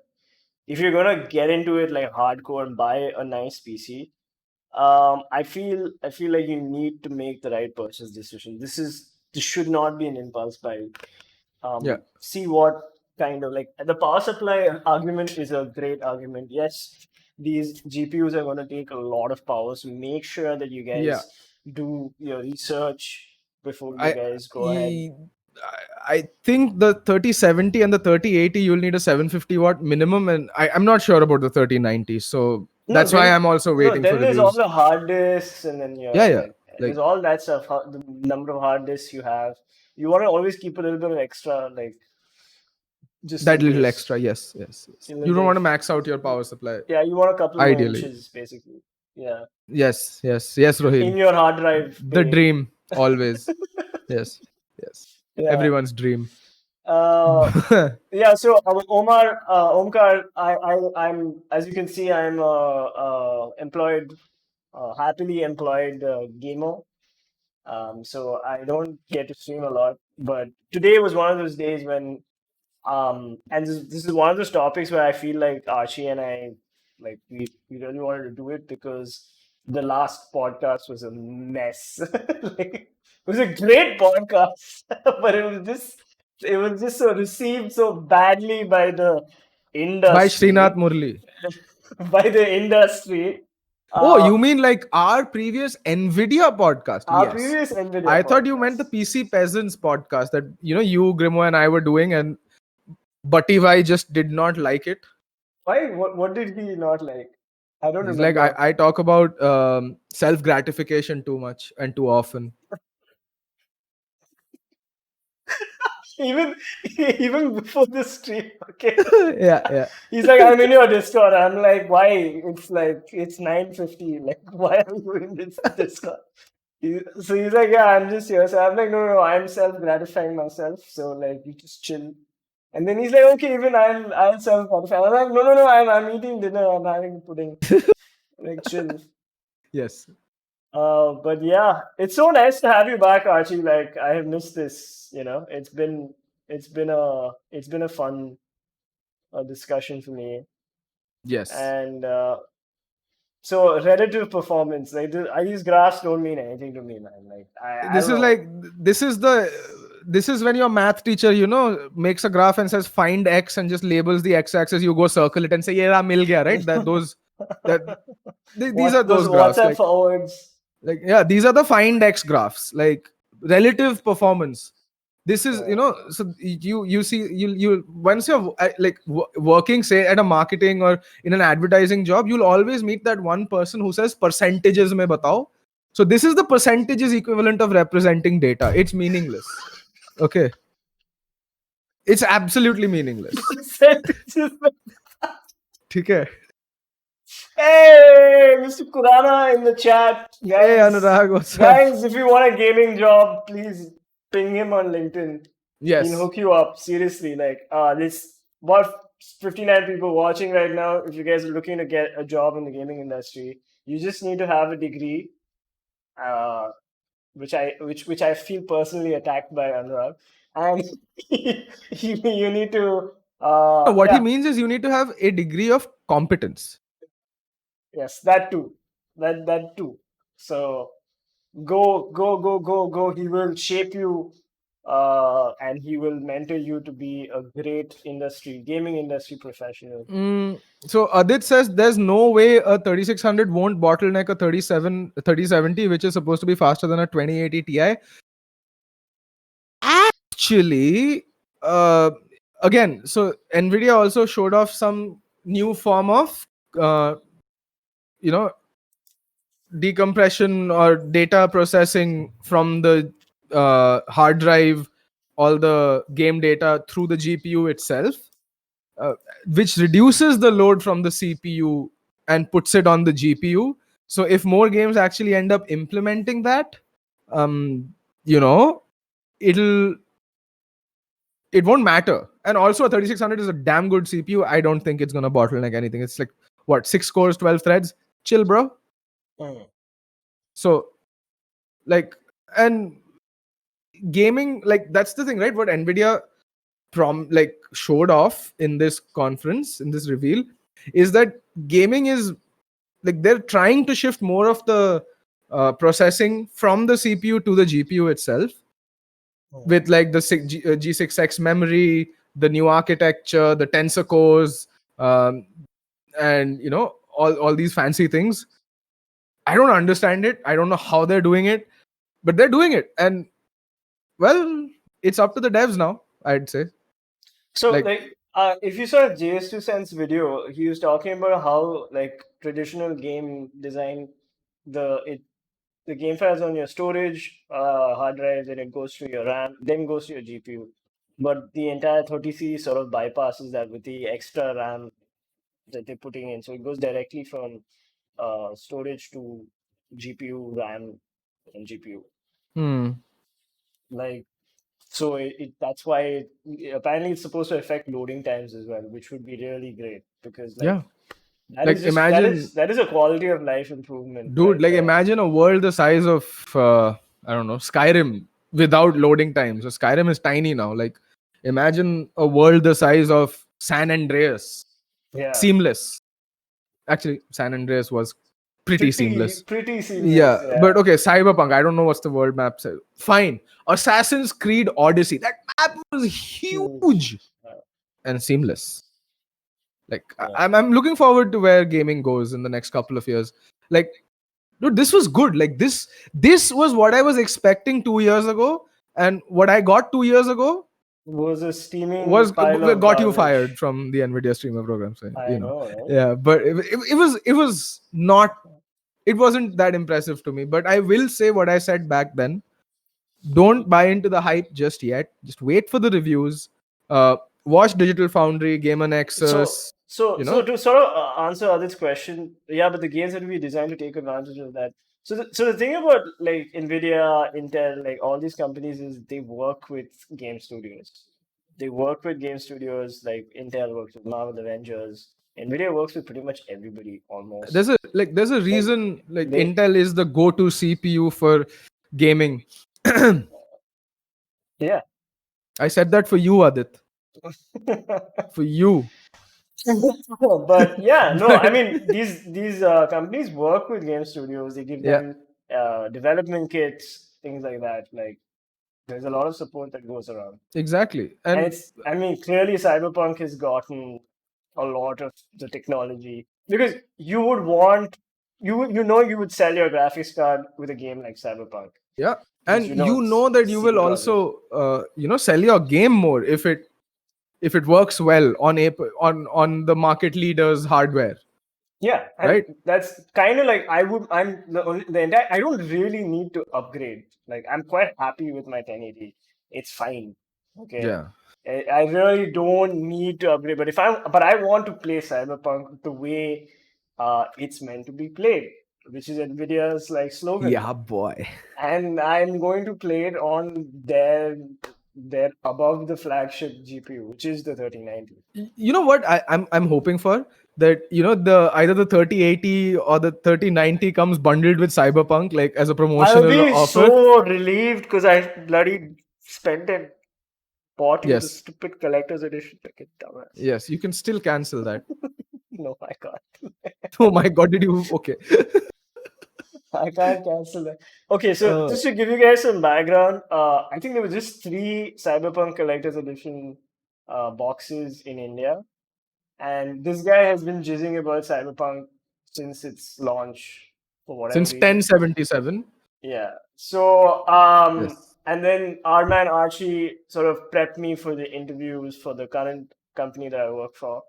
if you're gonna get into it like hardcore and buy a nice PC, I feel like you need to make the right purchase decision. This should not be an impulse buy. Yeah, See what kind of like the power supply argument is a great argument. Yes, these GPUs are going to take a lot of power, so make sure that you yeah. guys do your research before you I guys go ahead. I I think the 3070 and the 3080 you'll need a 750 watt minimum, and I'm not sure about the 3090. So No, that's why then I'm also no, waiting for then there's all reviews. the hard disks, and then Yeah, you're yeah. like, there's Like all that stuff. The number of hard disks you have, you want to always keep a little bit of extra, like just that in little case. extra. Yes. A little You don't bit want to of, max out your power supply. yeah, you want a couple more Ideally. inches, basically. Yeah, Yes, Rohin. in your hard drive The bay. dream always. Yes. Yeah. Everyone's dream. Uh, yeah. So Omkar, I'm as you can see, I'm employed, happily employed gamer. So I don't get to stream a lot, but today was one of those days when and this is one of those topics where I feel like Archie and I like we really wanted to do it because the last podcast was a mess. Like, it was a great podcast, but it was just so received so badly by the By Srinath industry, Murli. by the industry. Oh, Uh, you mean like our previous Nvidia podcast? our Yes. previous Nvidia I thought you meant the podcast. PC Peasants podcast that you, Grimo, and I were doing, and Buttivai just did not like it. Why? What did he not like? I don't He's like, remember. I talk about self gratification too much and too often. Even even before the stream, okay. Yeah. He's like, I'm in your Discord. I'm like, why? It's like it's 9:50. Like, why are you in this Discord? So he's like, yeah, I'm just here. So I'm like, no, I'm self gratifying myself. So like, you just chill. And then he's like, okay, even I'll self gratify. I'm like, no, I'm eating dinner. I'm having pudding. Like, chill. Yes. But yeah, it's so nice to have you back, Archie. Like, I have missed this. It's been a fun discussion for me. Yes. And so relative performance, like these graphs don't mean anything to me, man. Like I This don't is know. like, this is when your math teacher, makes a graph and says find x and just labels the x-axis. You go circle it and say, yeah, mil gaya, right? That these are What those those graphs. WhatsApp forwards? Yeah, these are the find x graphs, like relative performance. This is, so you see, you once you're working, say at a marketing or in an advertising job, you'll always meet that one person who says percentages mein batao. So this is the percentages equivalent of representing data. It's meaningless. Okay, it's absolutely meaningless. Percentages. Okay. Hey, Mr. Kurana in the chat, Hey guys. Anurag, what's up? Guys, if you want a gaming job, please ping him on LinkedIn. He'll Yes. hook you up. Seriously, like this about 59 people watching right now. If you guys are looking to get a job in the gaming industry, you just need to have a degree, which I feel personally attacked by Anurag, and you need to What he yeah, means is you need to have a degree of competence. yes, that too, that too. So go. He will shape you, and he will mentor you to be a great gaming industry professional. So Adit says there's no way a 3600 won't bottleneck a 3070, which is supposed to be faster than a 2080 Ti. Actually, uh, again, so Nvidia also showed off some new form of, uh, you know, decompression or data processing from the hard drive, all the game data through the GPU itself, uh, which reduces the load from the CPU and puts it on the GPU. So if more games actually end up implementing that, you know, it'll it won't matter. And also a 3600 is a damn good CPU. I don't think it's gonna bottleneck anything. It's like what, 6 cores, 12 threads? Chill, bro. So like, and gaming, like that's the thing, right? What Nvidia showed off in this conference, in this reveal, is that gaming is like they're trying to shift more of the processing from the CPU to the GPU itself, with like the G6X memory, the new architecture, the tensor cores, and all these fancy things. I don't understand it. I don't know how they're doing it, but they're doing it. And well, it's up to the devs now, I'd say. So, Like, if you saw JS2 Sense video, he was talking about how like traditional game design, the game files on your storage hard drive, then it goes to your RAM, then goes to your GPU. But the entire 30C sort of bypasses that with the extra RAM that they're putting in. So it goes directly from storage to GPU, RAM, and GPU. Like, so that's why apparently it's supposed to affect loading times as well, which would be really great because yeah, that like is just imagine, that is a quality of life improvement dude, right like there. imagine a world the size of I don't know, Skyrim without loading time. So Skyrim is tiny now. Like, imagine a world the size of San Andreas, Yeah, seamless. Actually, San Andreas was pretty seamless. pretty seamless. Yeah, Yeah, but okay, Cyberpunk. I don't know what's the world map says. Fine, Assassin's Creed Odyssey. That map was huge Yeah. and seamless. Like, Yeah. I'm looking forward to where gaming goes in the next couple of years. Like, dude, this was good. Like this was what I was expecting 2 years ago, and what I got 2 years ago was a steaming was pile of got you garbage. fired from the Nvidia streamer program. So, I know, right? yeah, but it was not. It wasn't that impressive to me. But I will say what I said back then. Don't buy into the hype just yet. Just wait for the reviews. Watch Digital Foundry, Gamer Nexus. So to sort of answer Adit's question, yeah, but the games have to be designed to take advantage of that. So the thing about like Nvidia, Intel, like all these companies is they work with game studios. They work with game studios like Intel works with Marvel Avengers. Nvidia works with pretty much everybody almost. There's a reason like they- Intel is the go-to CPU for gaming. Yeah. I said that for you, Adit. For you. But yeah, no, I mean these companies work with game studios. They give them development kits, things like that. Like there's a lot of support that goes around. Exactly. And And it's, I mean, clearly Cyberpunk has gotten a lot of the technology because you would want you would sell your graphics card with a game like Cyberpunk. yeah, Because and you know that you will CD also sell your game more if it works well on the market leader's hardware. Yeah, and Right. that's kind of like I'm the entire. I don't really need to upgrade. Like I'm quite happy with my 1080. It's fine. Okay. Yeah. I really don't need to upgrade. But I want to play Cyberpunk the way it's meant to be played, which is Nvidia's like slogan. Yeah, boy. And I'm going to play it on their above the flagship GPU, which is the 3090. You know what I'm hoping for? That the either the 3080 or the 3090 comes bundled with Cyberpunk, like as a I'll promotional be offer. so relieved because I bloody spent and bought you the Yes. stupid collector's edition ticket, dumbass. Yes, you can still cancel that. No, I can't. Oh my god, did you? Okay. I can't cancel that. Okay, so just to give you guys some background, I think there were just 3 Cyberpunk collector's edition boxes in India. And this guy has been jizzing about Cyberpunk since its launch for whatever Since reason. 1077. Yeah. So, Yes. and then our man Archie sort of prepped me for the interviews for the current company that I work for.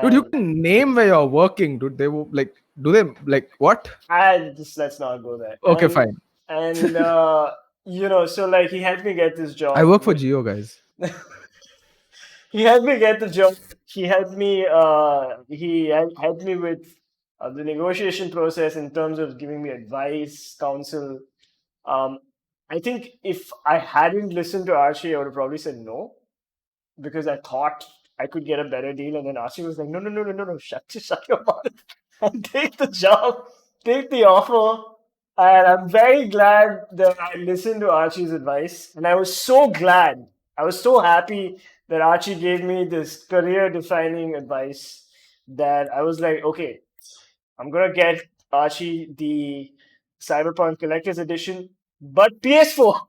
Dude, you And can name where you're working, dude. Do they like what? let's not go there. Okay, And- fine. And so like he helped me get this job. I work for Geo, guys. He helped me get the job. He helped me. Helped me with the negotiation process in terms of giving me advice, counsel. I think if I hadn't listened to Archie, I would have probably said no, because I thought I could get a better deal. And then Archie was like, no, shut your mouth and take the job, take the offer. And I'm very glad that I listened to Archie's advice. And I was so glad. I was so happy that Archie gave me this career-defining advice that I was like, okay, I'm going to get Archie the Cyberpunk Collector's Edition, but PS4,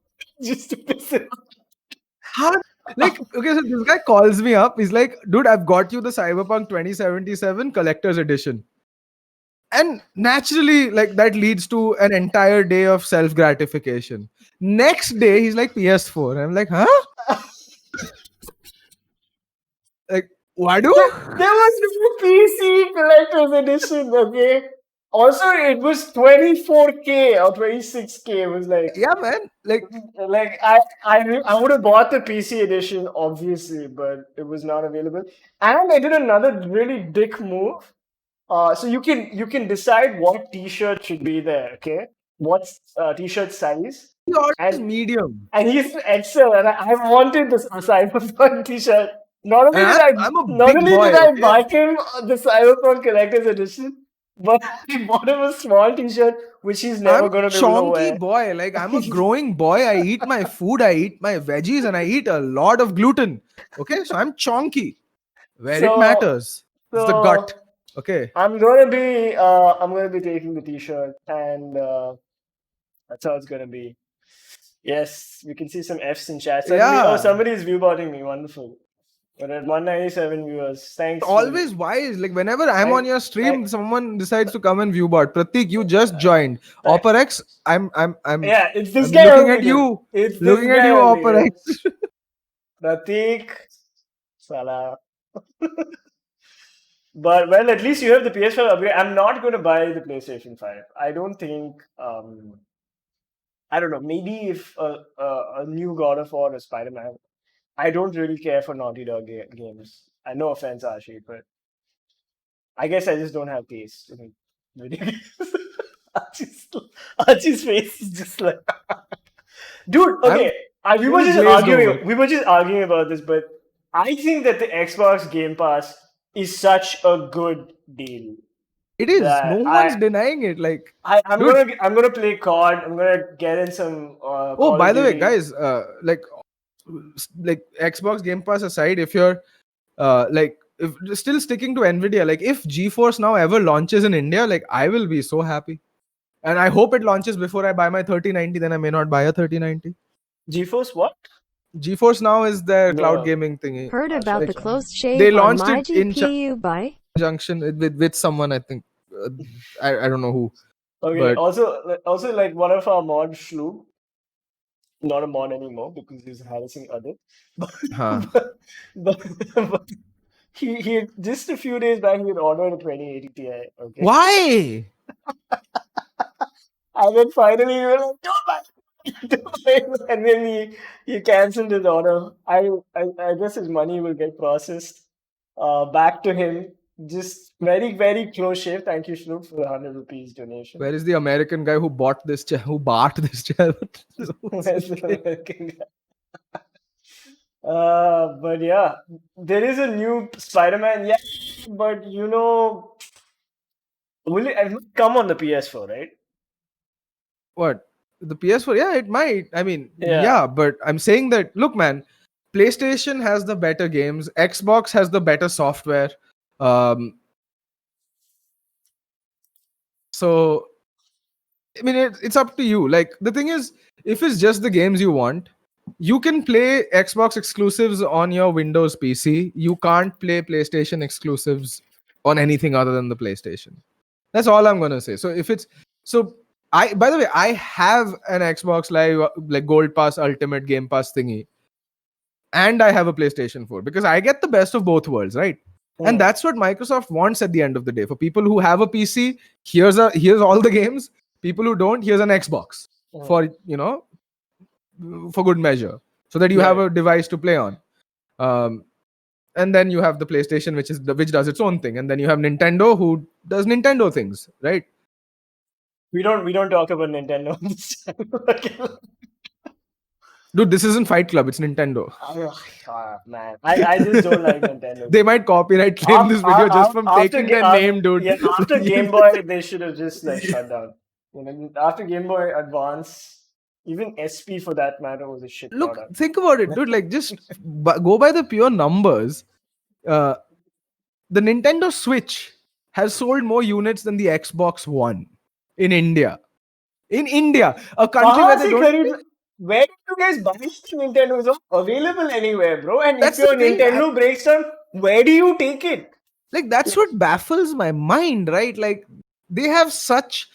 just to piss it off. How? Like, okay, so this guy calls me up. He's like, dude, I've got you the Cyberpunk 2077 Collector's Edition. And naturally, like, that leads to an entire day of self-gratification. Next day, he's like, PS4. And I'm like, huh? Like, what do? There was no PC Collector's Edition, okay? Also, it was 24K or 26K. It was like, Yeah, man. Like, I would have bought the PC edition, obviously, but it was not available. And I did another really dick move. So you can decide what T-shirt should be there, okay? What's T-shirt size? he orders And- medium. And he's Excel, and I wanted this Cyberpunk T-shirt. Not only And did I'm a not big only boy, did I okay? buy him the Cyberpunk Collector's Edition, but I bought him a small T-shirt which he's never I'm going a to be able to chonky wear. boy. Like, I'm a growing boy. I eat my food, I eat my veggies, and I eat a lot of gluten. Okay, so I'm chonky. Where So- it matters. It's the so- gut. Okay. I'm gonna be taking the T-shirt, and that's how it's gonna be. Yes, we can see some Fs in chat. Yeah. Somebody's viewbotting me. Wonderful. We're at 197 viewers. Thanks. Always wise. Like, whenever I'm on your stream, I- someone decides to come and view bot. Pratik, you just joined. OpperX, I'm Yeah, it's this I'm guy looking only, at dude. you. It's this Looking at guy you, only, OpperX. Pratik, Salah. But well, at least you have the PS5 upgrade. I'm not going to buy the PlayStation 5. I don't think. I don't know. Maybe if a new God of War or Spider Man. I don't really care for Naughty Dog games. No offense, Ashi, but I guess I just don't have taste in video games. Archie's face is just like, dude. Okay, we were fully just glazed arguing. over. We were just arguing about this, but I think that the Xbox Game Pass is such a good deal. It is. that No one's denying it. Like, I'm dude. gonna play COD. I'm gonna get in some. Oh, Call by of the way, Duty. guys, like Xbox Game Pass aside, if you're if still sticking to Nvidia, like if GeForce now ever launches in India, like I will be so happy, and I hope it launches before I buy my 3090. Then I may not buy a 3090. GeForce what? GeForce now is their No. cloud gaming thingy. Heard about the close shave They on launched my it in GPU by? conjunction with someone. I think I don't know who. Okay. But- Also, like one of our mods, Shloob, not a mod anymore because he's harassing others. Huh. But he just a few days back he had ordered a 2080 Ti. Okay. Why? And then finally we were like, don't buy it, don't buy it. And then he cancelled his order. I guess his money will get processed back to him. Just very, very close shave. Thank you, Shloob, for the 100 rupees donation. Where is the American guy who bought this chair? Who bought this chair? Where's the American guy? But yeah, there is a new Spider-Man. Yeah, but you know, will it come on the PS4, right? What? The PS4? Yeah, it might. I mean, Yeah. yeah, but I'm saying that, look, man, PlayStation has the better games, Xbox has the better software. So, I mean, it's up to you. Like, the thing is, if it's just the games you want, you can play Xbox exclusives on your Windows PC. You can't play PlayStation exclusives on anything other than the PlayStation. That's all I'm gonna say. So if it's by the way, I have an Xbox Live like Gold Pass Ultimate Game Pass thingy, and I have a PlayStation 4 because I get the best of both worlds, right? And that's what Microsoft wants at the end of the day. For people who have a PC, here's all the games. People who don't, here's an Xbox for for good measure, so that you have a device to play on. And then you have the PlayStation, which does its own thing, and then you have Nintendo, who does Nintendo things, right? We don't talk about Nintendo this time. Dude, this isn't Fight Club, it's Nintendo. Man, I just don't like Nintendo. They might copyright claim this video just from taking their name, dude. Yeah, after Game Boy, they should have just like shut down. After Game Boy Advance, even SP for that matter was a shit Look, product. think about it, dude. Like, just go by the pure numbers. The Nintendo Switch has sold more units than the Xbox One in India. In India, a country where they don't. Where do you guys buy Nintendo? It's not available anywhere, bro. And That's if your the thing, Nintendo breaks down, where do you take it? Like, that's what baffles my mind, right? Like, they have such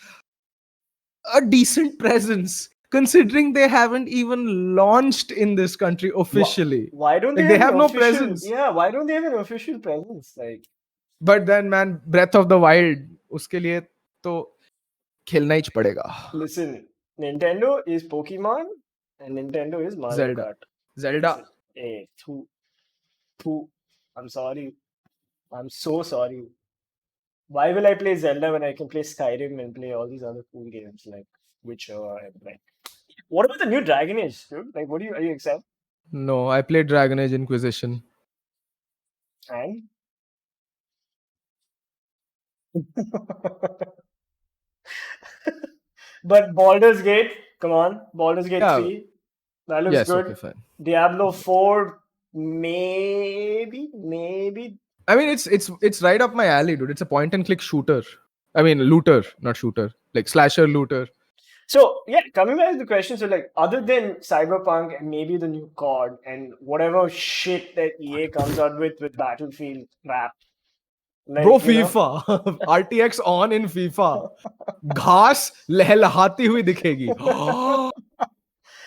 a decent presence, considering they haven't even launched in this country officially. Why don't Like, they they have an no official- presence. Yeah, why don't they have an official presence? Like, But then, man, Breath of the Wild, uske liye to khelna hi padega. listen, Nintendo is Pokemon and Nintendo is Mario Zelda. Kart. Zelda. Hey, I'm sorry. I'm so sorry. Why will I play Zelda when I can play Skyrim and play all these other cool games like Witcher and like? What about the new Dragon Age, dude? Like, are you excited? No, I played Dragon Age Inquisition. And but Baldur's Gate, come on, Baldur's Gate Yeah. 3, that looks Yes, good. okay, fine. Diablo 4, maybe. I mean, it's right up my alley, dude. It's a point and click shooter. I mean, looter, not shooter. Like slasher looter. So yeah, coming back to the question, so like other than Cyberpunk and maybe the new COD and whatever shit that EA comes out with Battlefield crap. Like, Bro, you know, FIFA. RTX on in FIFA. घास लहलहाती हुई दिखेगी.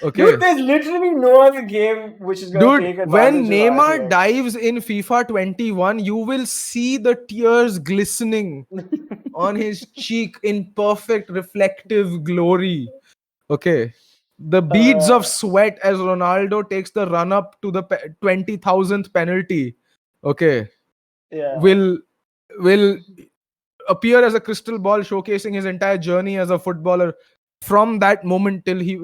Okay. Dude, there's literally no other game which is gonna take Dude, advantage when of Neymar RTX. dives in FIFA 21, you will see the tears glistening on his cheek in perfect reflective glory. Okay. The beads of sweat as Ronaldo takes the run up to the 20,000th penalty. Okay. Yeah. Will appear as a crystal ball showcasing his entire journey as a footballer from that moment till he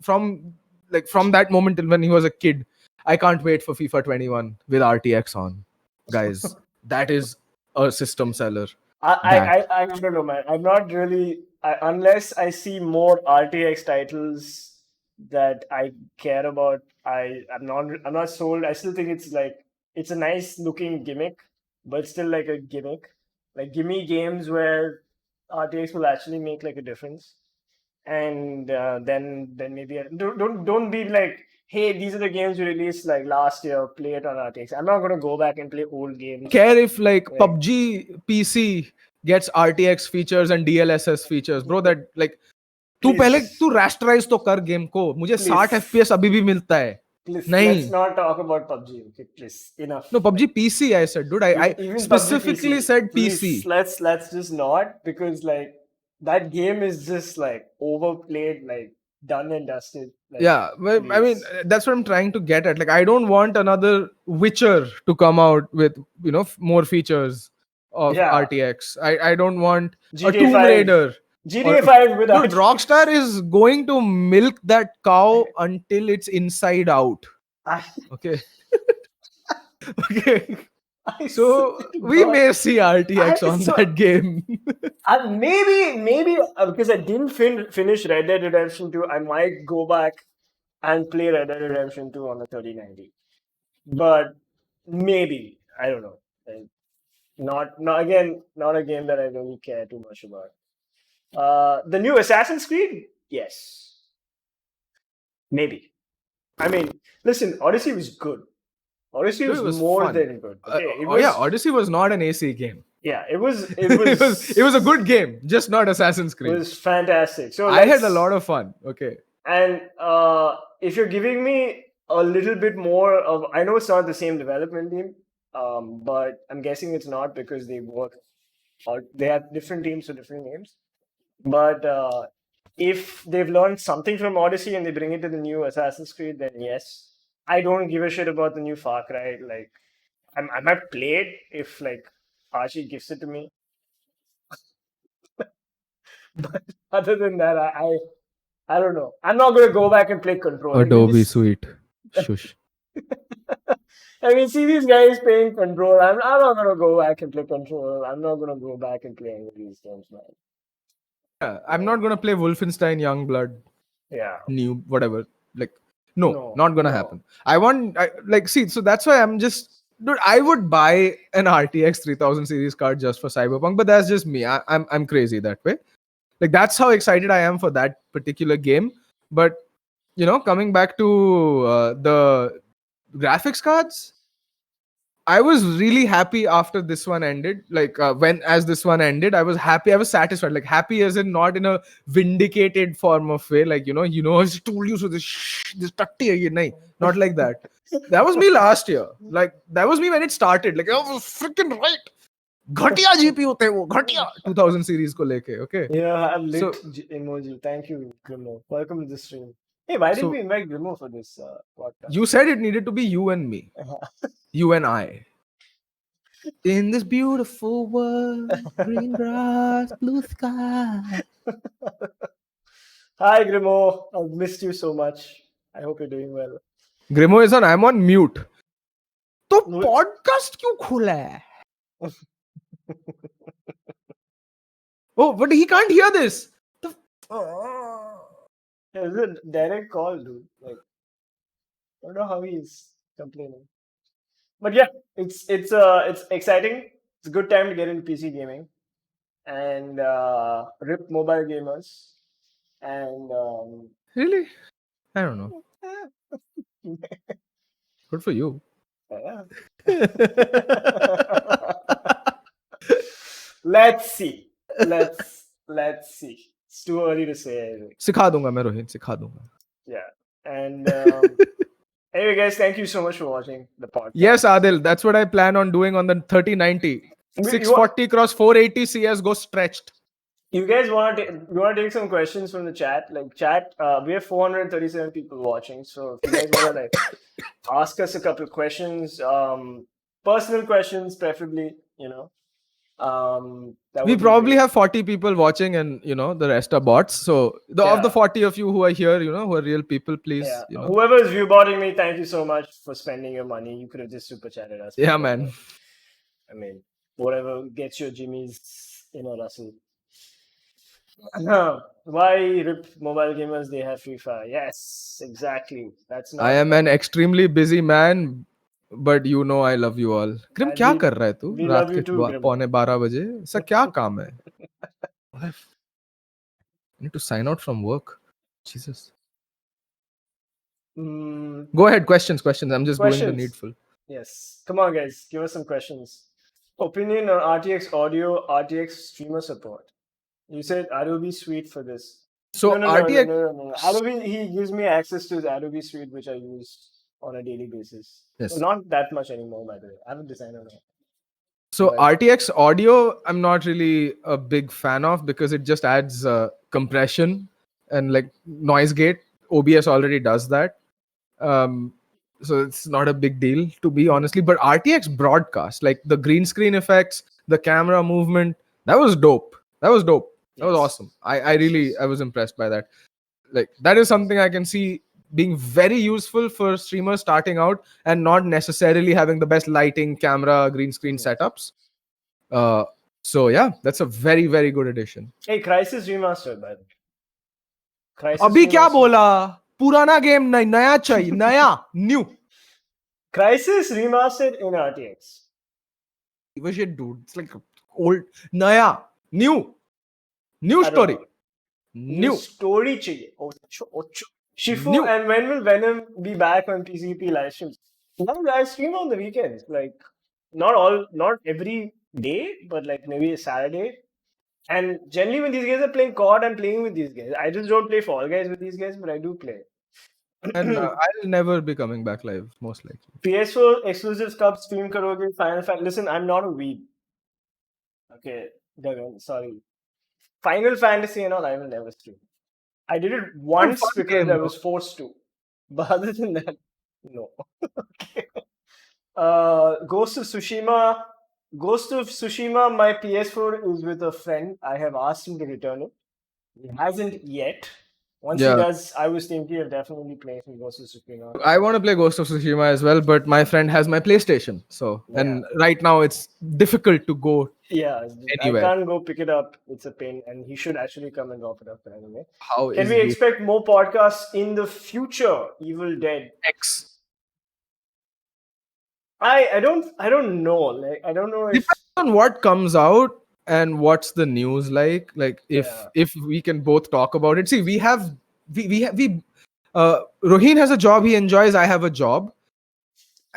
from that moment till when he was a kid. I can't wait for FIFA 21 with RTX on, guys. That is a system seller. I don't know, man. I'm not really unless I see more RTX titles that I care about. I'm not sold. I still think it's a nice looking gimmick, but still like a gimmick. Like give me games where RTX will actually make like a difference, and then maybe don't be like, hey, these are the games we released like last year. Play it on RTX. I'm not gonna go back and play old games. Care if like Right. PUBG PC gets RTX features and DLSS features, bro. That like तू पहले तू rasterize तो कर game को. मुझे 60 FPS अभी भी मिलता है. Please, नहीं. let's not talk about PUBG. Okay, please, enough. No, PUBG PC. I said, dude. I Even specifically PUBG PC, said please, PC. let's just not, because like that game is just like overplayed, like done and dusted. Like, Yeah, well, I mean, please. that's what I'm trying to get at. Like, I don't want another Witcher to come out with more features of Yeah. RTX. I don't want a GTA Tomb 5. Raider. GTA 5 with Dude, RTX. Rockstar is going to milk that cow until it's inside out. Okay. Okay. So we may see RTX on that game. Maybe because I didn't finish Red Dead Redemption 2, I might go back and play Red Dead Redemption 2 on the 3090. But maybe, I don't know. Like, not a game that I really care too much about. The new Assassin's Creed, yes, maybe. I mean, listen, Odyssey was good. Odyssey Dude, it was was more fun. than good. Okay, Odyssey was not an AC game. Yeah, it was. It was a good game, just not Assassin's Creed. It was fantastic. So I had a lot of fun. Okay. And if you're giving me a little bit more of, I know it's not the same development team, but I'm guessing it's not because they work, or they have different teams for different games. But if they've learned something from Odyssey and they bring it to the new Assassin's Creed, then yes. I don't give a shit about the new Far Cry. Like, I might play it if like Archie gives it to me. But other than that, I don't know. I'm not going to go back and play Control. Adobe Suite. Shush. I mean, see these guys playing Control. I'm not going to go back and play Control. I'm not going to go back and play any of these games, man. Yeah, I'm not gonna play Wolfenstein Youngblood. Yeah. New whatever. Like no, not gonna happen. See, so that's why I'm just, dude, I would buy an RTX 3000 series card just for Cyberpunk, but that's just me. I'm crazy that way. Like, that's how excited I am for that particular game. But coming back to the graphics cards, I was really happy after this one ended. Like, as this one ended, I was happy. I was satisfied. Like, happy as in not in a vindicated form of way. Like, I told you so. This takti hai ye. Nahin, not like that. That was me last year. Like, that was me when it started. Like, I was freaking right. Ghatiya GPU hote wo. Ghatiya 2000 series ko leke. Okay. Yeah, I'm lit emoji. Thank you, Grimo. Welcome to the stream. Hey, why didn't we invite Grimo for this podcast? You said it needed to be you and me. You and I. In this beautiful world, green grass, blue sky. Hi, Grimo. I've missed you so much. I hope you're doing well. Grimo is on. I'm on mute. तो podcast क्यों खुला है? Oh, but he can't hear this. It's a direct call, dude. Like, I don't know how he's complaining. But yeah, it's exciting. It's a good time to get into PC gaming and rip mobile gamers. And Really? I don't know. Good for you. yeah. Let's see. Let's see. It's too early to say anything. सिखा दूंगा मैं रोहित, सिखा दूंगा. Yeah. And anyway, guys, thank you so much for watching the podcast. Yes, Adil, that's what I plan on doing on the 3090. 640 cross 480 CS go stretched. You guys want to take some questions from the chat? Like chat, we have 437 people watching. So if you guys want to like ask us a couple of questions, personal questions, preferably, that We would be probably great. have 40 people watching, and the rest are bots. So of the 40 of you who are here, who are real people, please. Yeah. Whoever is viewbotting me, thank you so much for spending your money. You could have just super chatted us. Yeah, man. I mean, whatever gets your jimmies, Russell. Why rip mobile gamers? They have Free Fire. Yes, exactly. That's not. I am an extremely busy man, but I love you all. Grim, क्या कर रहा है तू रात के 11:15 बजे? ऐसा क्या काम है? I need to sign out from work. Jesus. Go ahead, questions. I'm just doing the needful. Yes. Come on, guys. Give us some questions. Opinion on RTX audio, RTX streamer support. You said Adobe Suite for this. So RTX... No. Adobe, he gives me access to the Adobe Suite, which I use on a daily basis. Yes. Well, not that much anymore, by the way. I'm a designer now. So RTX audio, I'm not really a big fan of because it just adds compression and like noise gate. OBS already does that. So it's not a big deal, to be honestly. But RTX broadcast, like the green screen effects, the camera movement, that was dope. That was awesome. I was impressed by that. Like that is something I can see being very useful for streamers starting out and not necessarily having the best lighting, camera, green screen setups. So yeah, that's a very, very good addition. Hey, Crysis Remastered, by the way. अभी क्या बोला? पुराना game नहीं, नया चाहिए, नया, new. Crysis Remastered in RTX. Shit, dude. It's like old, naya, new story. New story चाहिए. Shifu, and when will Venom be back on PCP live streams? Well, I stream on the weekends. Like, not every day, but like maybe a Saturday. And generally when these guys are playing COD, I'm playing with these guys. I just don't play Fall Guys with these guys, but I do play. And I'll never be coming back live, most likely. PS4 exclusives कब stream करोगे? Final Fantasy. Listen, I'm not a weeb. Okay, Gagan, sorry. Final Fantasy and all, I will never stream. I did it once because I was forced to. But other than that, no. Okay. Ghost of Tsushima, my PS4 is with a friend. I have asked him to return it. He hasn't yet. Once he does, I was thinking of definitely playing some Ghost of Tsushima. I want to play Ghost of Tsushima as well, but my friend has my PlayStation. So, and right now it's difficult to go anywhere. I can't go pick it up. It's a pain. And he should actually come and drop it up anyway. Can we expect more podcasts in the future? Evil Dead X. I don't know. Like, I don't know if... Depends on what comes out and what's the news like. Like if we can both talk about it. See, we Roheen has a job he enjoys. I have a job,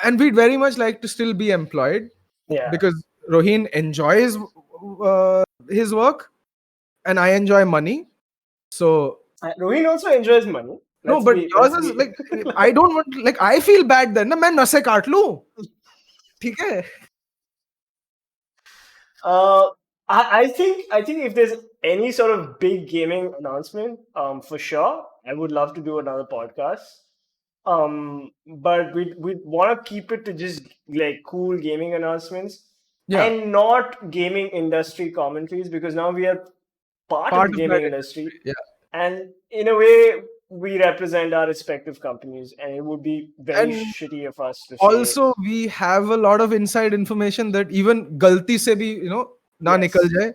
and we'd very much like to still be employed. Yeah. Because Roheen enjoys his work, and I enjoy money. So Roheen also enjoys money. No, but yours is like I don't want, like I feel bad then. मैं नसें काट लूं, ठीक है? I think if there's any sort of big gaming announcement, for sure, I would love to do another podcast. But we want to keep it to just like cool gaming announcements and not gaming industry commentaries, because now we are part of the gaming industry. Yeah. And in a way, we represent our respective companies, and it would be very shitty of us to also say. We have a lot of inside information that even galti se bhi, na nikal jaye.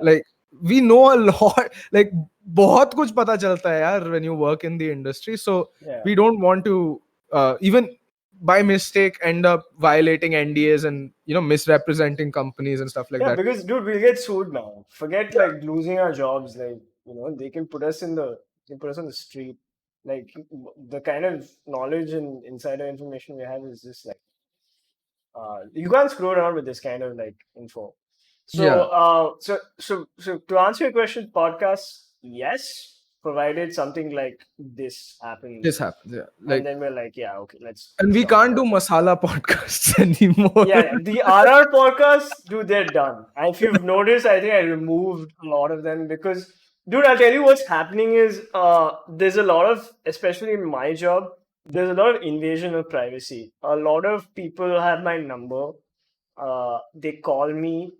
Like we know a lot, like बहुत कुछ पता चलता है यार when you work in the industry. So we don't want to even by mistake end up violating NDAs and misrepresenting companies and stuff like that. Yeah, because dude, we'll get sued now. Forget like losing our jobs. Like they can put us on the street. Like the kind of knowledge and insider information we have is just like you can't screw around with this kind of like info. So so to answer your question, podcasts, yes. provided something like this happens. This happens, yeah. Like, and then we're like, yeah, okay, let's. and we talk can't about do masala podcasts anymore. Yeah, the RR podcasts, dude, they're done. And if you've noticed, I think I removed a lot of them because, dude, I'll tell you what's happening is there's a lot of, especially in my job, there's a lot of invasion of privacy. A lot of people have my number. They call me.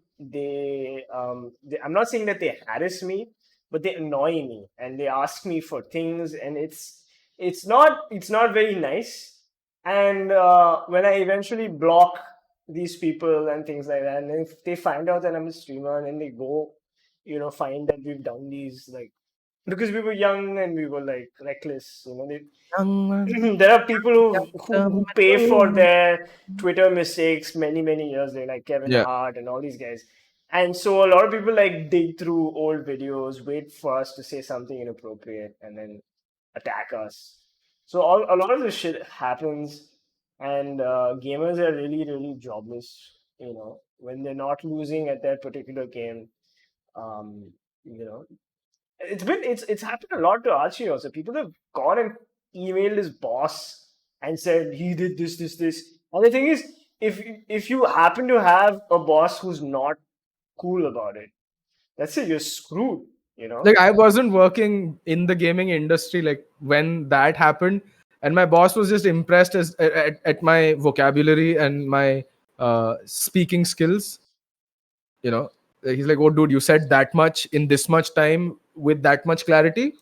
I'm not saying that they harass me, but they annoy me and they ask me for things, and it's not very nice. And when I eventually block these people and things like that, and if they find out that I'm a streamer, and then they go, find that we've done these, like, because we were young and we were like reckless, there are people who pay for their Twitter mistakes many years later, like Kevin Yeah. Hart and all these guys. And so a lot of people like dig through old videos, wait for us to say something inappropriate, and then attack us. So a lot of this shit happens, and gamers are really jobless. When they're not losing at that particular game, um, you know, it's happened a lot to Archie also. People have gone and emailed his boss and said he did this. And the thing is, if you happen to have a boss who's not cool about it, that's it. You're screwed. Like, I wasn't working in the gaming industry like when that happened, and my boss was just impressed at my vocabulary and my speaking skills. He's like, "Oh, dude, you said that much in this much time with that much clarity.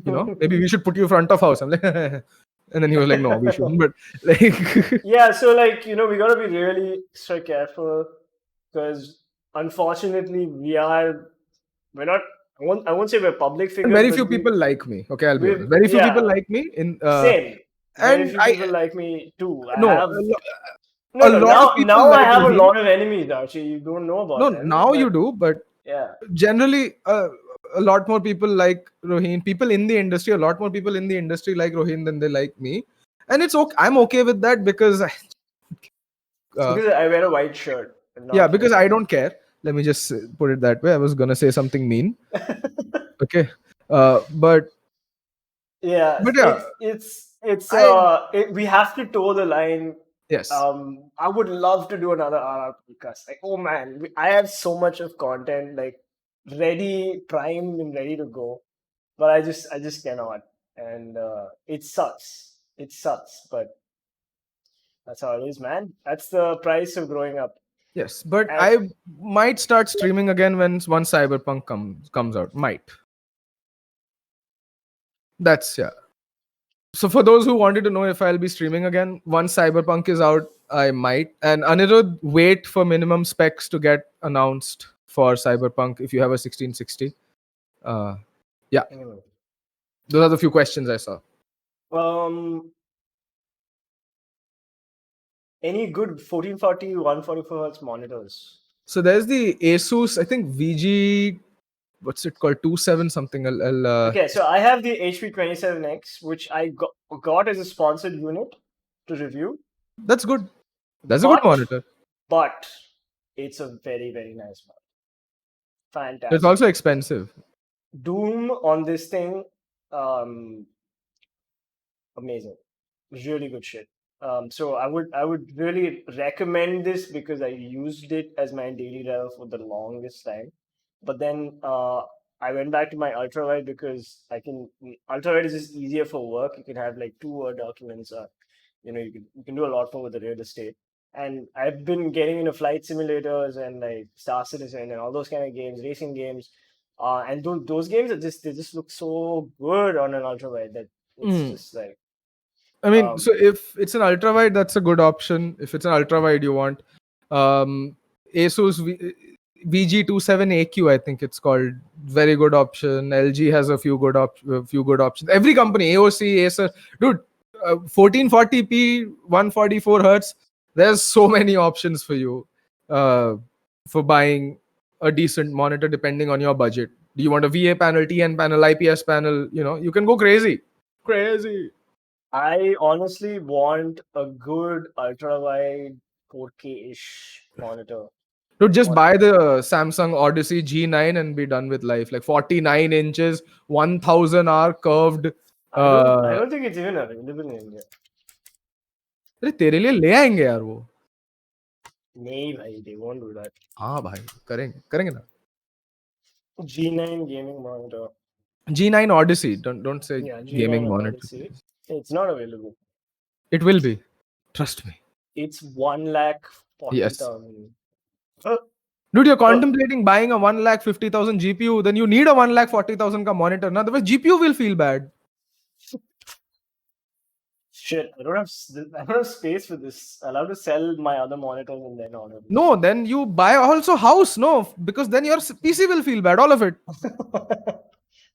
Maybe we should put you front of house." I'm like, and then he was like, "No, we shouldn't." But like, Yeah, so like we gotta be really extra careful because unfortunately we're not. I won't say we're public figures. and very but few people like me. Okay, I'll be we've- honest. Very few people yeah. like me in Same. Very and few I people like me too. I no have a lot now of people now I like have a Rohit. lot of enemies. Actually, you don't know about No, them. now but you do, but yeah. generally a lot more people like Roheen. People in the industry, a lot more people in the industry like Roheen than they like me, and it's okay. I'm okay with that because Because I wear a white shirt. and not yeah, because I like- don't care. Let me just put it that way. I was gonna say something mean. Okay, but Yeah, yeah, we have to toe the line. yes. I would love to do another RR podcast. Like, oh man, I have so much of content like ready, primed, and ready to go, but I just cannot, and it sucks. It sucks, but that's how it is, man. That's the price of growing up. Yes, but And- I might start streaming again once Cyberpunk comes out. Might. That's yeah. So for those who wanted to know if I'll be streaming again, once Cyberpunk is out, I might. And Anirudh, wait for minimum specs to get announced for Cyberpunk if you have a 1660. Yeah. Those are the few questions I saw. Any good 1440, 144 hertz monitors? So there's the Asus, I think VG, what's it called? 27 something. Okay, so I have the HP27X, which I got as a sponsored unit to review. That's good. That's a good monitor. But it's a very nice one. Fantastic. It's also expensive. Doom on this thing, amazing. Really good shit. So I would really recommend this because I used it as my daily driver for the longest time. But then I went back to my ultrawide because ultrawide is just easier for work. You can have like 2 Word documents. You can do a lot more with the real estate. And I've been getting into flight simulators and like Star Citizen and all those kind of games, racing games. And those games they just look so good on an ultrawide that it's just like. I mean, so if it's an ultra wide, that's a good option. If it's an ultra wide you want, Asus VG27AQ, I think it's called, very good option. LG has a few good options. Every company, AOC, Acer, dude, 1440p, 144 hertz. There's so many options for you for buying a decent monitor depending on your budget. Do you want a VA panel, TN panel, IPS panel? You can go crazy. I honestly want a good ultra wide 4K-ish monitor. Dude, just buy the Samsung Odyssey G9 and be done with life. Like 49 inches, 1000 R curved. I don't think it's even available in India. अरे तेरे लिए ले आएंगे यार वो. नहीं भाई, they won't do that. हाँ भाई, करेंगे ना. G9 gaming monitor. G9 Odyssey. Don't say Yeah, G9 gaming monitor. Odyssey. It's not available. It will be. Trust me. It's 1,40,000. Yes. Dude, you're contemplating buying a 1,50,000 GPU, then you need a 1,40,000 ka monitor. Now, otherwise GPU will feel bad. Shit, I don't have space for this. I'll have to sell my other monitors and then order this. No, then you buy also house. No, because then your PC will feel bad. All of it.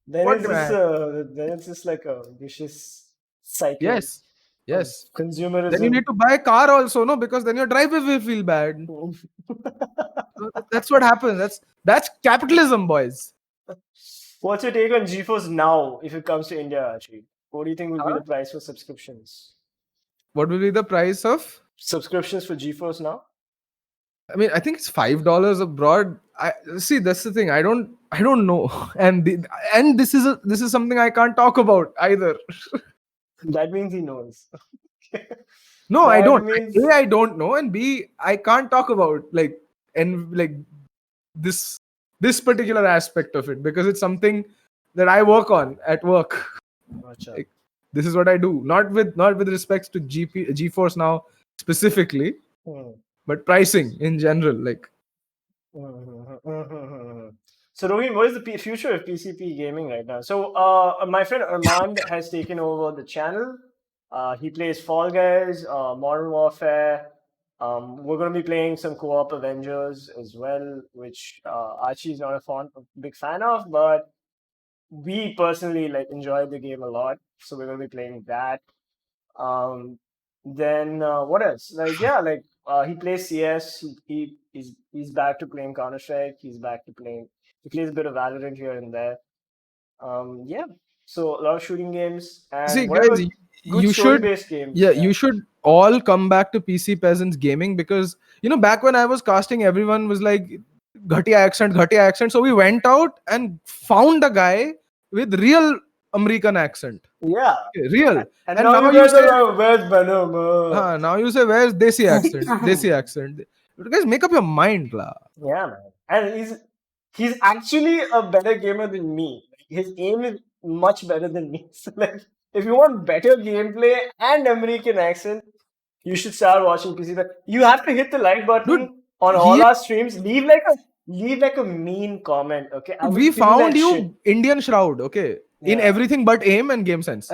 Then What it's just like a vicious cycle. Yes. Yes. Consumerism. Then you need to buy a car also, no, because then your driver will feel bad. So that's what happens. That's capitalism, boys. What's your take on GeForce Now if it comes to India, actually? What do you think will be the price for subscriptions? What will be the price of subscriptions for GeForce Now? I mean, I think it's $5 abroad. I see. That's the thing. I don't know, and this is something I can't talk about either. That means he knows. No, I don't. Means... A, I don't know, and B, I can't talk about this particular aspect of it because it's something that I work on at work. Like, this is what I do. Not with respects to GeForce Now specifically, but pricing in general. Like. So Rohit, what is the future of PCP gaming right now? So my friend Armand has taken over the channel. He plays Fall Guys, Modern Warfare. We're going to be playing some co-op Avengers as well, which Archie is not a big fan of, but we personally enjoy the game a lot. So we're going to be playing that. Then what else? He plays CS. He's back to playing Counter-Strike. He plays a bit of Valorant here and there. So a lot of shooting games and see, guys, you should games. You should all come back to PC Peasants Gaming because back when I was casting, everyone was like ghatiya accent. So we went out and found a guy with real American accent. Yeah. Okay, real. And now you say, where's Venom? Now you say, where's Desi accent? Desi accent. You guys, make up your mind, la. Yeah, man. And he's actually a better gamer than me. His aim is much better than me. So if you want better gameplay and American accent, you should start watching PC. You have to hit the like button on all our streams. Leave a mean comment, okay? We found you Indian Shroud, okay? Yeah. In everything but aim and game sense.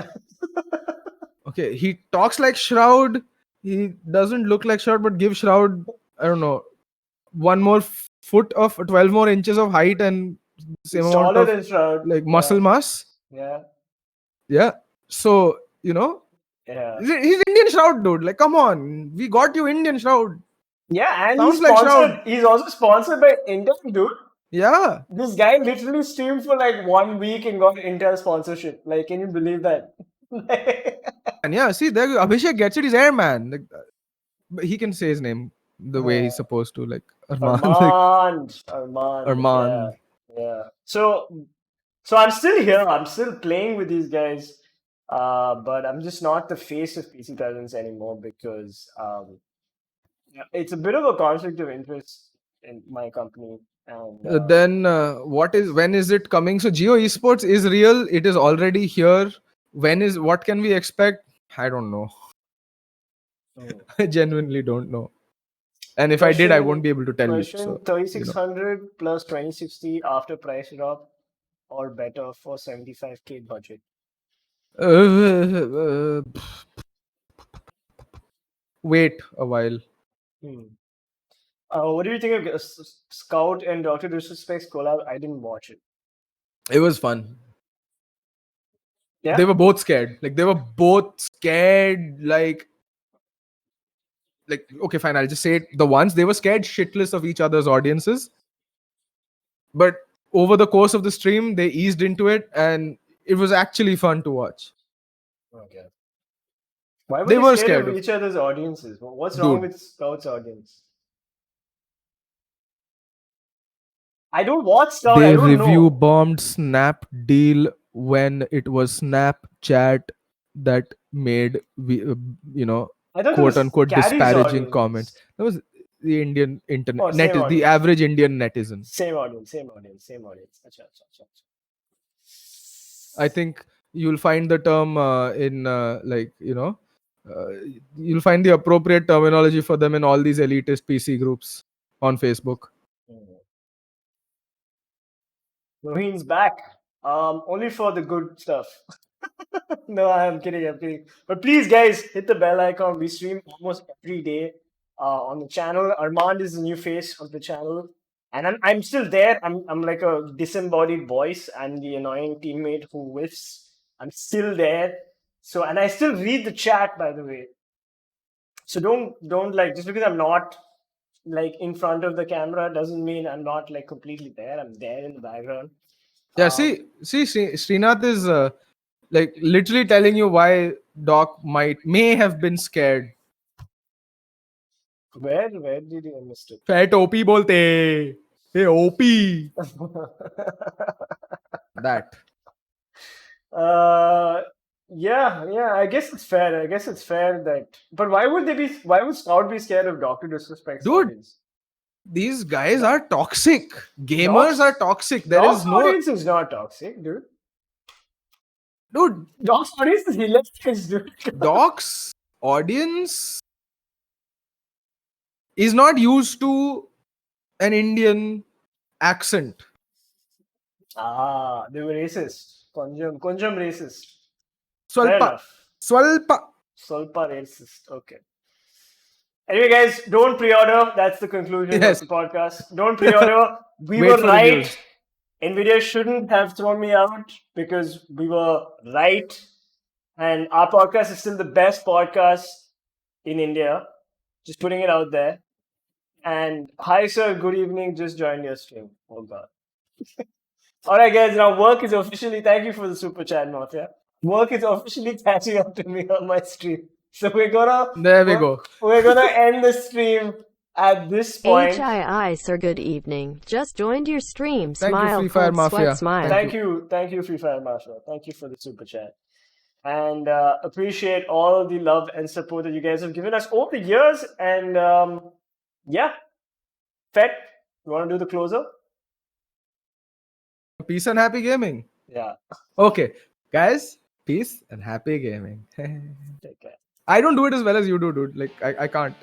Okay, he talks like Shroud. He doesn't look like Shroud, but give Shroud, I don't know, one more foot of 12 more inches of height and same amount of Shroud. Muscle mass. Yeah. Yeah. So, Yeah. He's Indian Shroud, dude. Come on. We got you Indian Shroud. Yeah, and he's also sponsored by Intel, dude. Yeah. This guy literally streamed for 1 week and got Intel sponsorship. Can you believe that? And yeah, see, there Abhishek gets it. He's airman. He can say his name the way he's supposed to. Armand. Armand. Yeah. So I'm still here. I'm still playing with these guys. But I'm just not the face of PC Peasants anymore because it's a bit of a conflict of interest in my company. And then when is it coming? So Geo Esports is real. It is already here. What can we expect? I don't know. I genuinely don't know. And if I did, I won't be able to tell you. So, 3600 plus 2060 after price drop or better for 75k budget. Wait a while. What do you think of Scout and Dr. Disrespect's collab? I didn't watch it. It was fun. Yeah? They were both scared. They were both scared. Okay, fine. I'll just say it. The ones they were scared shitless of each other's audiences. But over the course of the stream, they eased into it, and it was actually fun to watch. Okay. Why were they scared of each other's audiences? What's wrong with Scout's audience? I don't watch Star. I They don't review know. bombed Snapdeal when it was Snapchat that made I thought it quote was unquote Carrie's disparaging comments. audience. That was the Indian internet Oh, same the audience. average Indian netizen. Same audience. Acha. I think you'll find the term you'll find the appropriate terminology for them in all these elitist PC groups on Facebook. Rohin's back. Only for the good stuff. No, I'm kidding. But please, guys, hit the bell icon. We stream almost every day on the channel. Armand is the new face of the channel, and I'm still there. I'm like a disembodied voice. I'm the annoying teammate who whiffs. I'm still there. So, and I still read the chat, by the way. So don't like, just because I'm not like in front of the camera doesn't mean I'm not like completely there. I'm there in the background. Yeah, see, Srinath is like literally telling you why Doc may have been scared. Where did you miss it? Fat OP bolte. Hey OP. That. Yeah, I guess it's fair. That, but why would Scout be scared of Doctor Disrespect's Dude, audience? These guys are toxic. Gamers are toxic. There Doc's is no audience is not toxic, dude. Dude, Doc's audience is hilarious, dude. Doc's audience is not used to an Indian accent. They were racist. Konjam racist. Fair Swalpa. enough. Swalpa. Swalpa racist. Okay. Anyway, guys, don't pre-order. That's the conclusion of the podcast. Don't pre-order. We were right. Nvidia shouldn't have thrown me out because we were right. And our podcast is still the best podcast in India. Just putting it out there. And hi, sir. Good evening. Just joined your stream. Oh, God. All right, guys. Now, work is officially... Thank you for the super chat, Mafia. Work is officially catching up to me on my stream. So we're gonna end the stream at this point. HII, sir, good evening. Just joined your stream. Thank Smile, you, Free Fire Mafia. Smile. Thank you, Free Fire Mafia. Thank you for the super chat. And appreciate all the love and support that you guys have given us over the years. And yeah. Fet, you want to do the closer? Peace and happy gaming. Yeah. Okay. Guys, peace and happy gaming. Take care. I don't do it as well as you do, dude. Like, I can't.